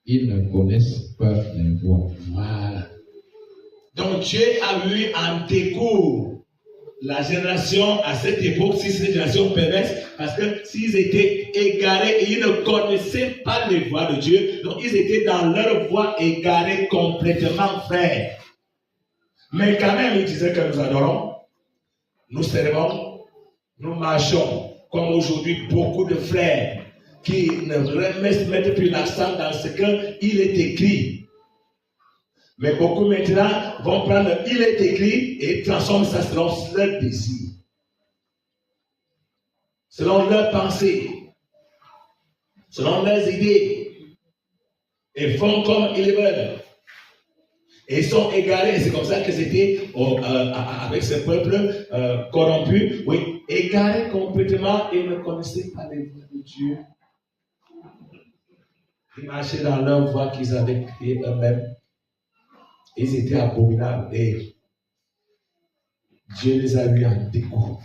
ils ne connaissent pas les voies. Voilà. Donc Dieu a eu en décours la génération à cette époque, si c'est une génération perverse, parce que s'ils étaient égarés et ils ne connaissaient pas les voies de Dieu, donc ils étaient dans leur voie égarés complètement, frère. Mais quand même, ils disaient que nous adorons, nous servons, nous marchons, comme aujourd'hui beaucoup de frères qui ne mettent plus l'accent dans ce qu'il est écrit. Mais beaucoup maintenant vont prendre il est écrit et transforment ça selon leur désir, selon leurs pensées, selon leurs idées, et font comme ils veulent. Et ils sont égarés. C'est comme ça que c'était avec ce peuple corrompu. Oui, égarés complètement et ne connaissaient pas les voies de Dieu. Ils marchaient dans leur voie qu'ils avaient créée eux-mêmes. Ils étaient abominables. Et Dieu les a mis en dégoût.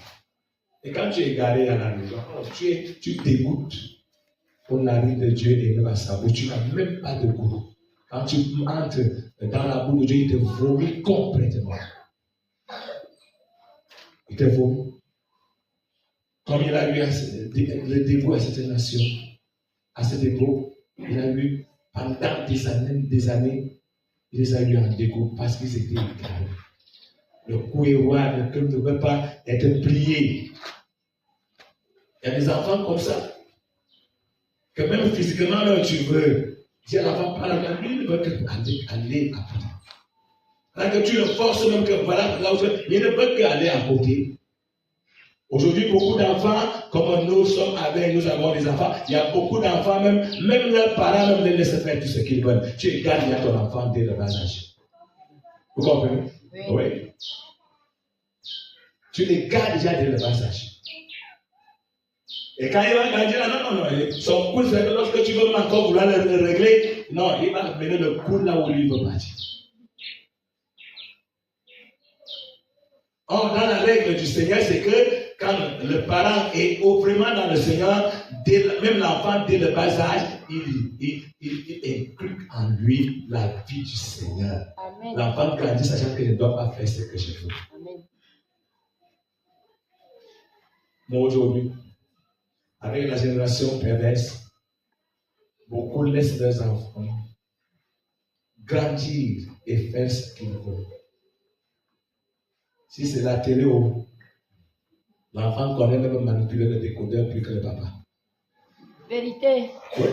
Et quand tu es égaré à la maison, tu dégoûtes. On arrive de Dieu et même à sa bouche, tu n'as même pas de goût. Quand tu entres dans la bouche de Dieu, il te vomit complètement. Il te vomit. Comme il a eu le dégoût à cette nation, à cette époque, il a eu pendant des années, il les a eu en dégoût parce qu'ils étaient égarés. Le cou est roi, le cœur ne veut pas être plié. Il y a des enfants comme ça, que même physiquement, là, tu veux, si l'enfant parle, lui ne veut qu'aller à côté. Alors que tu le forces même que voilà, là où il ne veut qu'aller à côté. Aujourd'hui, beaucoup d'enfants, comme nous avons des enfants, il y a beaucoup d'enfants, même leurs parents même les laissent faire tout ce qu'ils veulent. Tu gardes déjà ton enfant dès le bas âge. Vous comprenez? Oui. Tu les gardes déjà dès le bas âge. Et quand il va grandir, non, son coup, c'est que lorsque tu veux encore vouloir le régler, non, il va mener le coup là où lui veut partir. Or, dans la règle du Seigneur, c'est que quand le parent est vraiment dans le Seigneur, même l'enfant, dès le bas âge, il inculque en lui la vie du Seigneur. Amen. L'enfant grandit sachant qu'il ne doit pas faire ce que je veux. Amen. Moi, aujourd'hui, avec la génération perverse, beaucoup laissent leurs enfants grandir et faire ce qu'ils veulent. Si c'est la télé, l'enfant connaît même manipuler le décodeur plus que le papa. Vérité. Oui.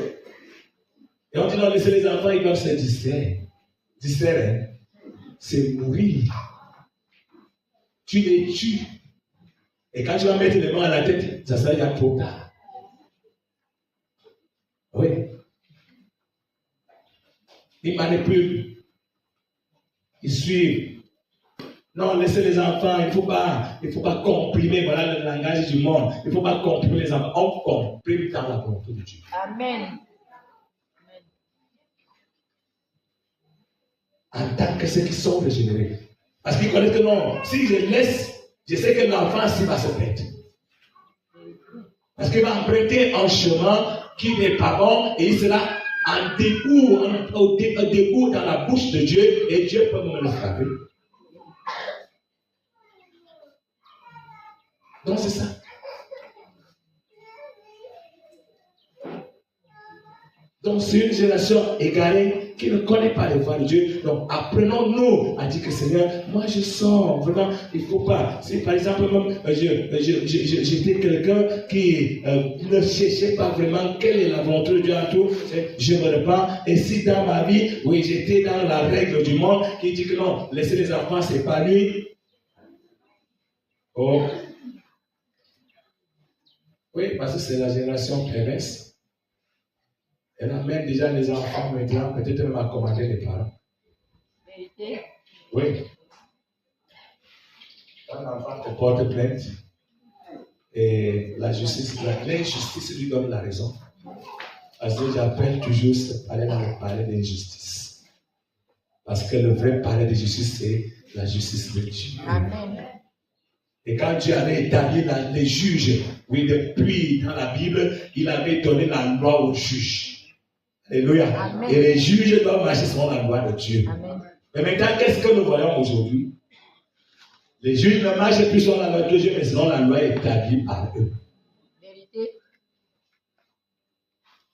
Et on dit non, laisser les enfants, ils doivent se distraire. Distraire, hein? C'est mourir. Tu les tues. Et quand tu vas mettre les mains à la tête, ça sera déjà trop tard. Oui. Ils manipulent. Ils suivent. Non, laissez les enfants, il ne faut pas comprimer, voilà le langage du monde. Il ne faut pas comprimer les enfants. On comprime dans la volonté de Dieu. Amen. En tant que ceux qui sont régénérés. Parce qu'ils connaissent que non, si je laisse, je sais que l'enfant s'il va se perdre. Parce qu'il va emprunter un chemin qui n'est pas bon et il sera en dégoût dans la bouche de Dieu et Dieu peut me le frapper. Donc c'est ça. Donc c'est une génération égarée qui ne connaît pas les voies de Dieu. Donc apprenons-nous à dire que Seigneur, moi je sors, vraiment, il ne faut pas. Si par exemple même j'étais quelqu'un qui ne cherchait pas vraiment quelle est la volonté de Dieu à tout, je me répands. Et si dans ma vie, oui, j'étais dans la règle du monde qui dit que non, laisser les enfants s'épanouir. Oh. Oui, parce que c'est la génération perverse. Elle amène déjà les enfants maintenant, peut-être même à commander les parents. Vérité. Oui. Quand l'enfant te porte plainte, et l'injustice lui donne la raison. Parce que j'appelle toujours ce palais dans le palais d'injustice. Parce que le vrai palais de justice, c'est la justice de Dieu. Amen. Et quand Dieu avait établi les juges, oui, depuis dans la Bible, il avait donné la loi aux juges. Alléluia. Amen. Et les juges doivent marcher selon la loi de Dieu. Amen. Mais maintenant, qu'est-ce que nous voyons aujourd'hui? Les juges ne marchent plus selon la loi de Dieu, mais selon la loi établie par eux. Vérité.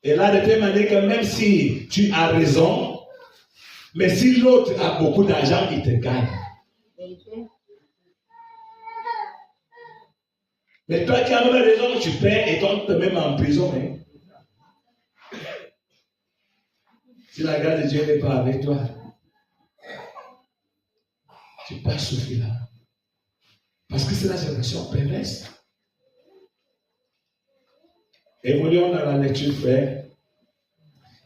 Et là, de telle manière que même si tu as raison, mais si l'autre a beaucoup d'argent, il te gagne. Vérité. Mais toi qui as même raison, tu perds et toi, tu te mets en prison. Hein? Si la grâce de Dieu n'est pas avec toi, tu peux souffrir là. Parce que c'est la génération perverse. Évoluons dans la lecture, frère.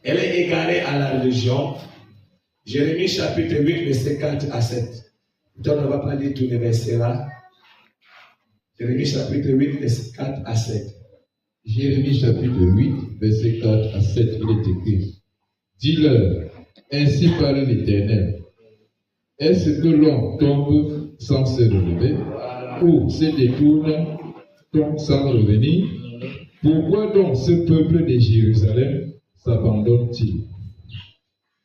Elle est égarée à la religion. Jérémie chapitre 8, verset 4 à 7. Donc on ne va pas lire tous les versets là. Jérémie chapitre 8, verset 4 à 7. Jérémie chapitre 8, verset 4 à 7, il est écrit. Dis-leur, ainsi parle l'Éternel. Est-ce que l'on tombe sans se relever, ou se détourne sans revenir? Pourquoi donc ce peuple de Jérusalem s'abandonne-t-il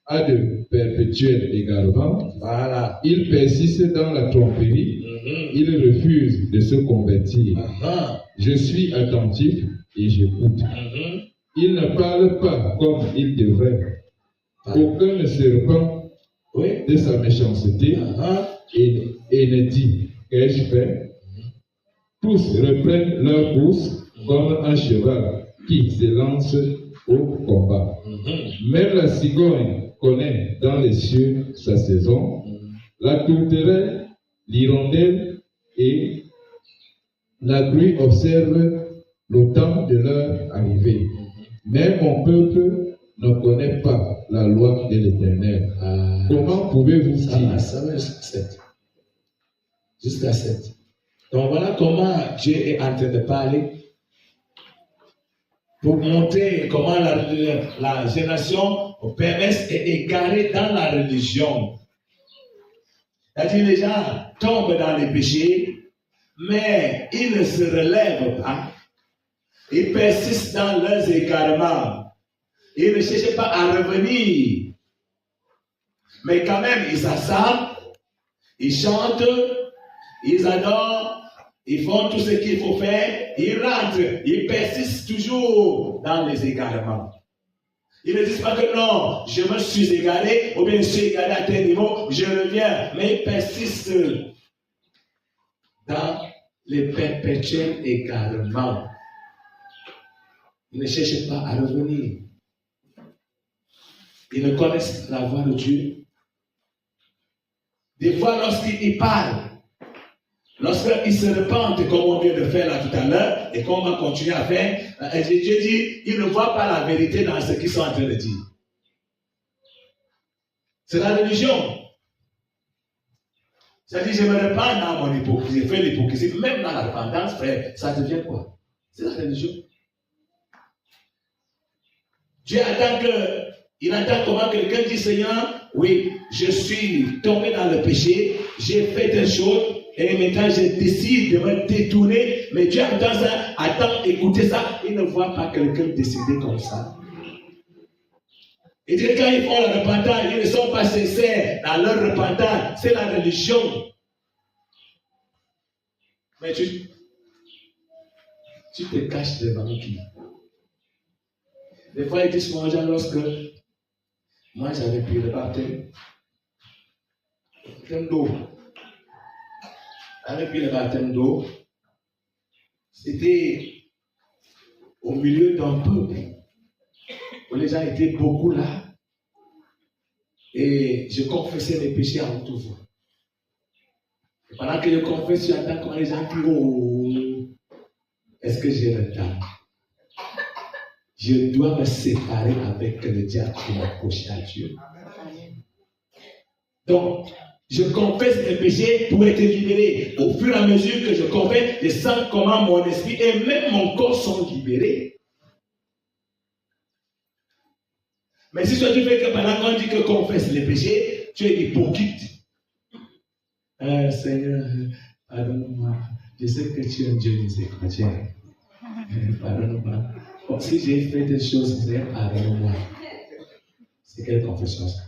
à de perpétuels égarements? Voilà. Il persiste dans la tromperie, il refuse de se convertir. Je suis attentif et j'écoute. Il ne parle pas comme il devrait. Aucun ne se repent de sa méchanceté et ne dit, qu'ai-je fait? Tous reprennent leur course comme un cheval qui se lance au combat. Même la cigogne connaît dans les cieux sa saison, la tourterelle, l'hirondelle et la grue observent le temps de leur arrivée. Mais mon peuple ne connaît pas la loi de l'Éternel. Comment pouvez-vous dire? Ça va jusqu'à 7. Jusqu'à 7. Donc voilà comment Dieu est en train de parler pour montrer comment la génération perverse est égarée dans la religion. C'est-à-dire les gens tombent dans les péchés, mais ils ne se relèvent pas. Ils persistent dans leurs égarements. Ils ne cherchent pas à revenir. Mais quand même, ils s'assemblent, ils chantent, ils adorent, ils font tout ce qu'il faut faire, ils rentrent, ils persistent toujours dans les égarements. Ils ne disent pas que non, je me suis égaré, ou bien je suis égaré à tel niveau, je reviens. Mais ils persistent dans les perpétuels égarements. Ils ne cherchent pas à revenir. Ils ne connaissent la voix de Dieu. Des fois, lorsqu'ils parlent, lorsqu'ils se repentent, comme on vient de faire là tout à l'heure, et qu'on va continuer à faire, Dieu dit, ils ne voient pas la vérité dans ce qu'ils sont en train de dire. C'est la religion. C'est-à-dire, je me repens dans mon hypocrisie, je fais l'hypocrisie, même dans la repentance, frère, ça devient quoi? C'est la religion. Dieu attend il attend comment quelqu'un dit, Seigneur, oui, je suis tombé dans le péché, j'ai fait des choses, et maintenant je décide de me détourner, mais Dieu attend ça, attend écouter ça, il ne voit pas quelqu'un décider comme ça. Et dit, quand ils font la repentance, ils ne sont pas sincères dans leur repentance, c'est la religion. Mais tu te caches devant qui? Des fois, ils disent souvent, lorsque moi j'avais pris le baptême d'eau. J'avais pris le baptême d'eau. C'était au milieu d'un peuple où les gens étaient beaucoup là. Et je confessais mes péchés à haute voix. Et pendant que je confesse, j'entends comment les gens crient, oh, est-ce que j'ai le temps? Je dois me séparer avec le diable pour m'approcher à Dieu. Donc, je confesse mes péchés pour être libéré. Au fur et à mesure que je confesse, je sens comment mon esprit et même mon corps sont libérés. Mais si toi tu fais que pendant qu'on dit que confesse les péchés, tu es hypocrite. Seigneur, pardonne-moi. Je sais que tu es un Dieu miséricordieux. Pardonne-moi. Bon, si j'ai fait des choses, Seigneur, pardonne-moi. C'est quelle confession ça?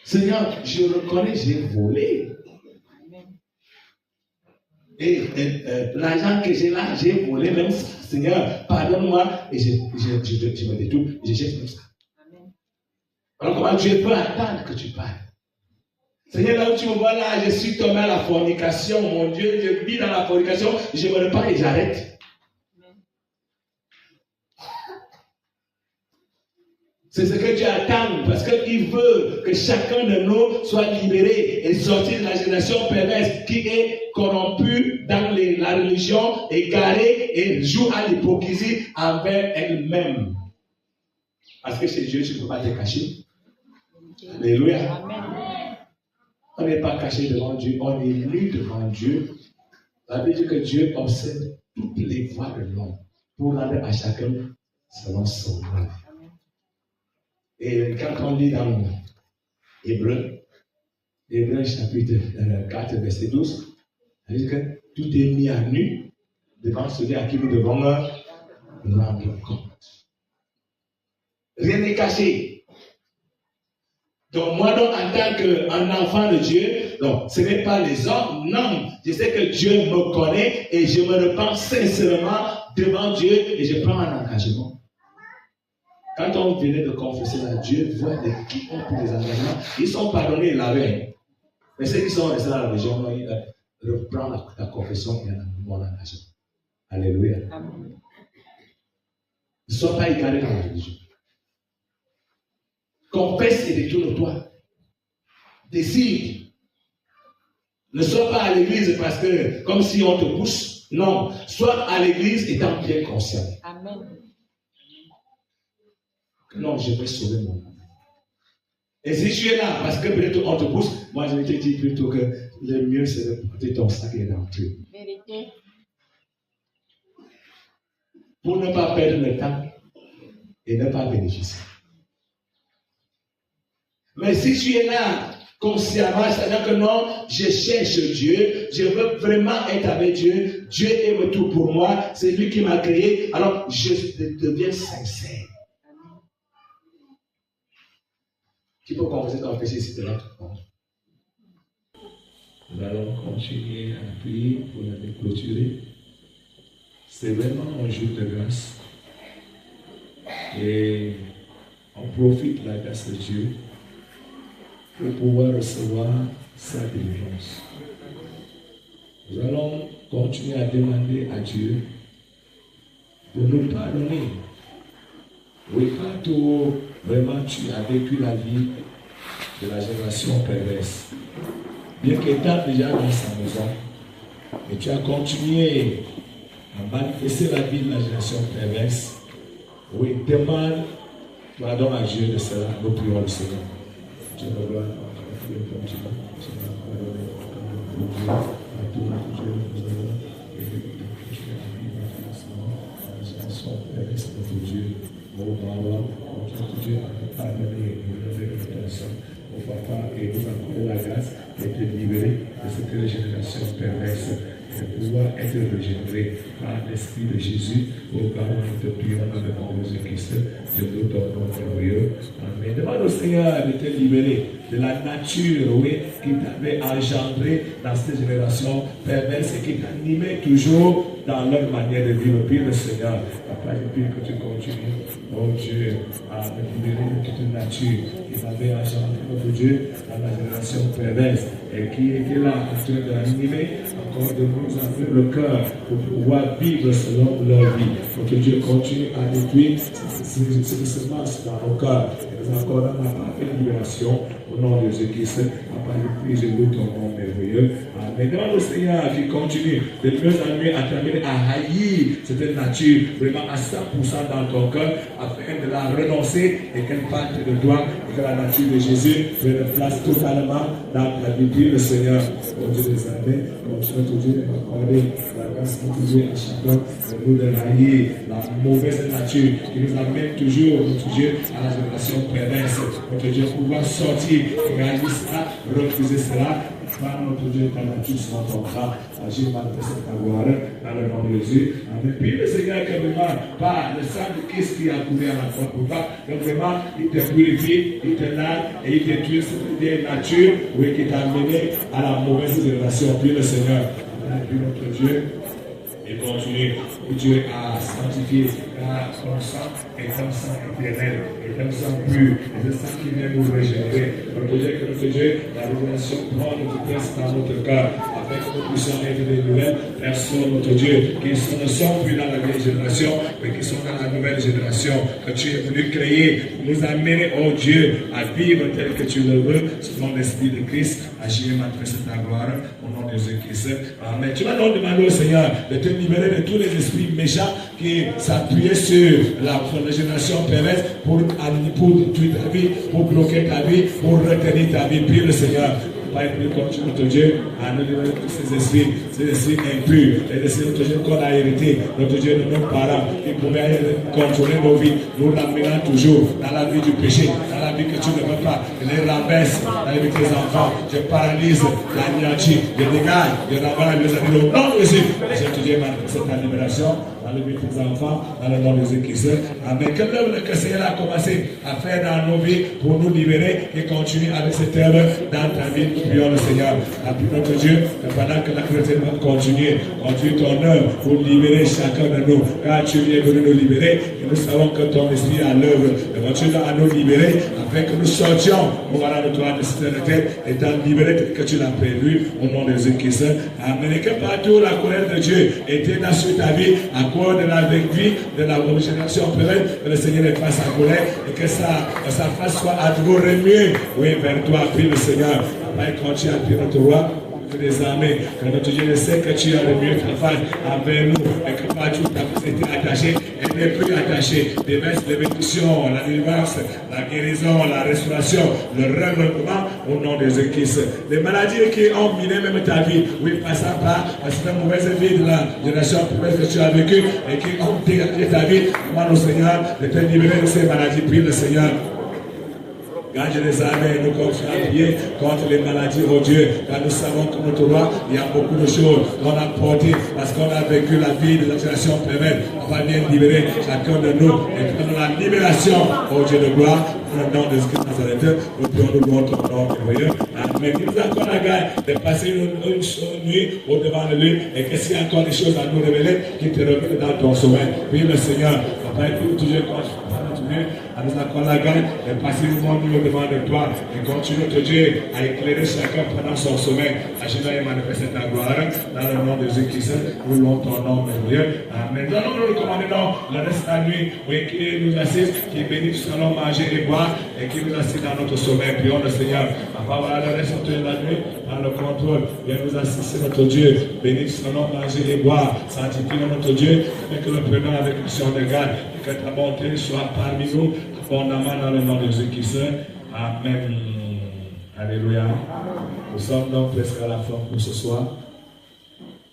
Seigneur, je reconnais, j'ai volé. Et l'argent que j'ai là, j'ai volé même ça. Seigneur, pardonne-moi. Et je me détourne, je jette comme ça. Alors comment Dieu peut attendre que tu parles? Seigneur, là où tu me vois là, je suis tombé à la fornication. Mon Dieu, je vis dans la fornication, je me repens et j'arrête. C'est ce que Dieu attend, parce qu'il veut que chacun de nous soit libéré et sorti de la génération perverse qui est corrompue dans la religion, égarée et joue à l'hypocrisie envers elle-même. Parce que chez Dieu, tu ne peux pas te cacher. Alléluia. Amen. On n'est pas caché devant Dieu, on est nu devant Dieu. Ça veut dire que Dieu observe toutes les voies de l'homme pour rendre à chacun selon son œuvre. Et quand on lit dans Hébreux chapitre 4, verset 12, ça veut dire que tout est mis à nu devant celui à qui nous devons rendre compte. Rien n'est caché. Donc moi, donc, en tant qu'un enfant de Dieu, donc, ce n'est pas les hommes, non. Je sais que Dieu me connaît et je me repens sincèrement devant Dieu et je prends un engagement. Quand on venait de confesser à Dieu, voit les qui ont pris des engagements, ils sont pardonnés et lavés. Mais ceux qui sont restés dans la région, ils reprennent la confession et mon engagement. Alléluia. Amen. Ne sois pas égaré dans la religion. Confesse et détourne-toi. Décide. Ne sois pas à l'église parce que, comme si on te pousse. Non. Sois à l'église étant bien conscient. Amen. Non, je vais sauver mon âme. Et si tu es là parce que peut-être on te pousse, moi je vais te dire plutôt que le mieux c'est de porter ton sac et d'entrer. Vérité. Pour ne pas perdre le temps et ne pas bénéficier. Mais si tu es là, consciemment, c'est-à-dire que non, je cherche Dieu, je veux vraiment être avec Dieu, Dieu aime tout pour moi, c'est lui qui m'a créé, alors je deviens sincère. Qui peut confesser ton péché si tu es là tout le monde? Nous allons continuer à prier pour la clôturer. C'est vraiment un jour de grâce. Et on profite de la grâce de Dieu pour pouvoir recevoir sa délivrance. Nous allons continuer à demander à Dieu de nous pardonner. Oui, quand vraiment tu as vécu la vie de la génération perverse, bien qu'étant déjà dans sa maison, et tu as continué à manifester la vie de la génération perverse, oui, demande pardon à Dieu de cela. Nous prions le Seigneur. Dieu nous gloire. Dieu a pardonné au Papa et nous accorder la grâce d'être libérés de cette régénération perverse et de pouvoir être régénérés par l'Esprit de Jésus. Au cas où nous te prions dans le nom de Jésus-Christ, Dieu nous donne notre glorieux. Amen. Demande au Seigneur de te libérer de la nature, oui, qui t'avait engendré dans cette génération perverse et qui t'animait toujours dans leur manière de vivre. Prie le Seigneur. Papa, je prie que tu continues, oh Dieu, à me libérer de toute nature qui m'avait engendré, notre Dieu, dans la génération perverse et qui était là en train d'animer encore de nous ouvrir le cœur pour pouvoir vivre selon leur vie. Notre Dieu continue à détruire cette semence dans nos cœurs et nous accordons la parfaite libération au nom de Jésus-Christ. Papa, je prie, je loue ton nom merveilleux. Amen. Demande au Seigneur qui continue de mieux en mieux à t'amener à haïr cette nature vraiment à 100% dans ton cœur afin de la renoncer et qu'elle parte de toi et que la nature de Jésus prenne place totalement dans ta vie. Prie le Seigneur, au Dieu des armées, continue tout Dieu de m'accorder la grâce de Dieu à chacun de nous de haïr la mauvaise nature qui nous amène toujours, notre Dieu, à la génération perverse. Notre Dieu, pouvoir sortir, réaliser cela, refuser cela. Par notre Dieu, ta nature sera ton bras, agir manifester ta gloire dans le nom de Jésus. Amen. Puis le Seigneur, que vraiment, par le sang de Christ qui a couvert la croix pour toi, donc vraiment, il te purifie, il te lave et il détruit cette nature, oui, qui t'a amené à la mauvaise génération. Puis le Seigneur, puis notre Dieu, et continue, Dieu a sanctifié, car ton sang est un sang éternel, est un sang pur, est un sang qui vient nous régénérer. Notre Dieu, la révélation prend notre place dans notre cœur, afin que nous puissions être des nouvelles personnes, notre Dieu, qui ne sont plus dans la vieille génération, mais qui sont dans la nouvelle génération, que tu es venu créer, nous amener, oh Dieu, à vivre tel que tu le veux, selon l'Esprit de Christ, agir manifester ta gloire, au nom de Jésus-Christ. Amen. Tu vas donc demander au Seigneur de te libérer de tous les esprits méchants qui s'appuyaient sur la génération perverse pour tuer ta vie, pour bloquer ta vie, pour retenir ta vie. Prie le Seigneur. Père, prie contre notre Dieu, à nous libérer de tous ces esprits impurs, les esprits notre Dieu qu'on a hérité, notre Dieu de nos parents, qui pouvaient contrôler nos vies, nous l'amenant toujours dans la vie du péché, dans la vie que tu ne veux pas, je les rabaisse dans la vie de tes enfants, je paralyse l'anéantis, je dégage, je ramène les animaux, au nom de Jésus, je te dis, manifeste ta libération dans la vie de tes enfants, dans le nom de Jésus-Christ. Amen. Quelle œuvre que le Seigneur a commencé à faire dans nos vies pour nous libérer et continuer avec cette œuvre dans ta vie. Nous prions le Seigneur. Appelle notre Dieu, pendant que la chrétienne va continuer ton œuvre pour libérer chacun de nous. Car tu viens de nous libérer et nous savons que ton esprit est à l'œuvre. Et continue à nous libérer afin que nous sortions au voilà de toi de cette tête et t'en libérer tel que tu l'as prévu au nom de Jésus-Christ. Amen. Et que partout la colère de Dieu était dans sur ta vie à cause de la vie de la génération pleine, que le Seigneur est face à colère et que sa face soit à nouveau remuée. Oui, vers toi, prie le Seigneur. Après, continue à prier notre roi. Des armées, que notre Dieu sait que tu as le mieux ta face envers nous et que partout ta face était attachée, elle n'est plus attachée. Déverse les bénédictions, la délivrance, la guérison, la restauration, le renouvellement au nom de Jésus-Christ. Les maladies qui ont miné même ta vie, oui, passant par cette mauvaise vie de la génération que tu as vécue et qui ont dégagé ta vie, demande au Seigneur de te libérer de ces maladies. Prie le Seigneur. Garde les armées, nous continuons à prier contre les maladies, oh Dieu, car nous savons que notre roi, il y a beaucoup de choses qu'on a portées parce qu'on a vécu la vie de la génération perverse. On va bien libérer chacun de nous et prendre la libération, oh Dieu de gloire, dans le nom de Jésus de Nazareth. Nous prions nous louons ton nom merveilleux. Amen. Il nous accorde la grâce de passer une nuit au-devant de lui et que s'il y a encore des choses à nous révéler, qu'il te révèle dans ton sommeil. Prie le Seigneur. Papa, écoute toujours quand à nous accorder la grâce de passer une bonne nuit au-devant de toi et continue, notre Dieu, à éclairer chacun pendant son sommeil. Agis-toi et manifester ta gloire dans le nom de Jésus-Christ. Nous louons ton nom merveilleux. Amen. Nous nous recommandons le reste de la nuit, oui, qui nous assiste, qui bénit, nous allons manger et boire et qui nous assiste dans notre sommeil. Prions le Seigneur. Papa, voilà le reste de la nuit, dans le contrôle. Viens nous assister, notre Dieu. Bénis, nous allons manger et boire. Sanctifie notre Dieu, et que le prenons avec mission de garde. Que ta bonté soit parmi nous, abondamment dans le nom de Jésus-Christ. Amen. Alléluia. Nous sommes donc presque à la fin pour ce soir.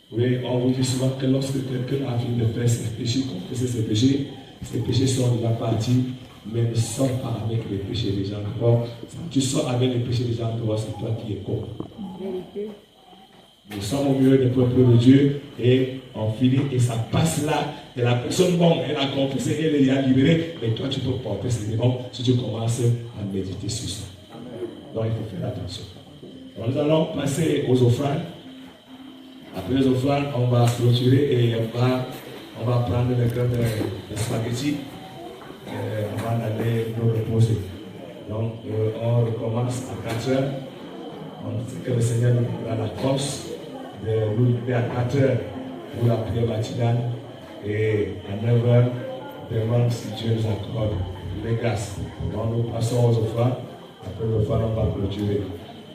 Oui, on vous dit souvent que lorsque quelqu'un a fini de faire ses péchés, confesser ses péchés sont déjà partis, mais ne sort pas avec les péchés des gens. Alors, tu sors avec les péchés des gens, c'est toi qui es con. Nous sommes au milieu des peuples de Dieu et on finit et ça passe là. Et la personne, bon, elle a confessé, elle est libérée, mais toi tu peux porter ces démons si tu commences à méditer sur ça. Donc il faut faire attention. Alors, nous allons passer aux offrandes. Après les offrandes, on va clôturer et on va prendre le grain de spaghetti avant d'aller nous reposer. Donc on recommence à 4 heures. On sait que le Seigneur nous donnera la force de nous lever à 4 heures pour la prière matinale et à 9 heures, demande si Dieu nous accorde les grâces. Donc nous passons aux offrandes. Après l'offrande, on va clôturer.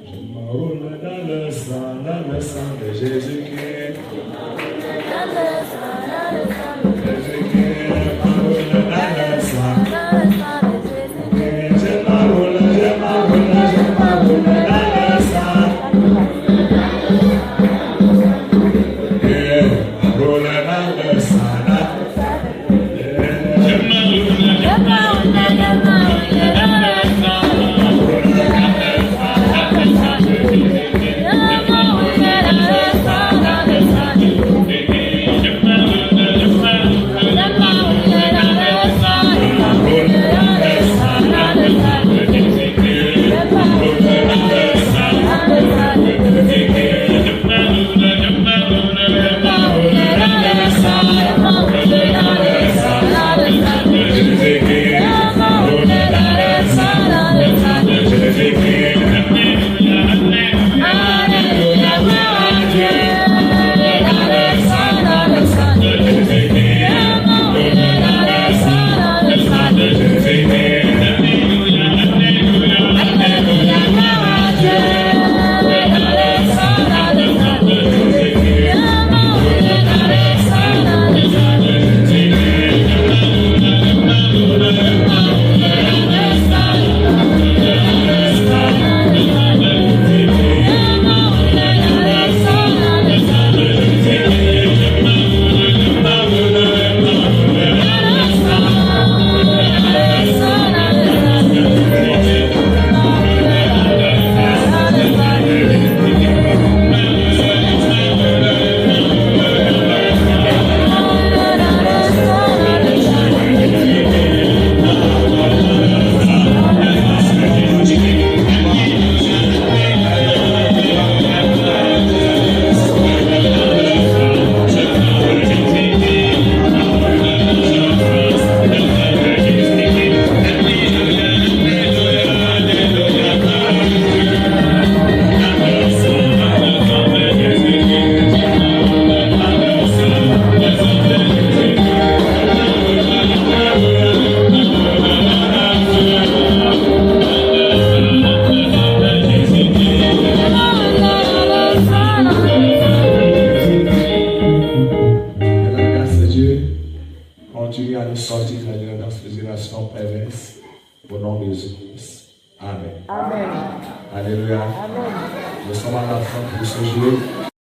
Je m'enroule dans le sang de Jésus-Christ. Dans le sang de Jésus-Christ. Je m'enroule dans le sang de Jésus-Christ. Je m'enroule dans le sang. continue à nous sortir dans cette génération perverse. Au nom de Jésus-Christ. Amen. Amen. Alléluia. Amen. Nous sommes à la fin pour ce jour.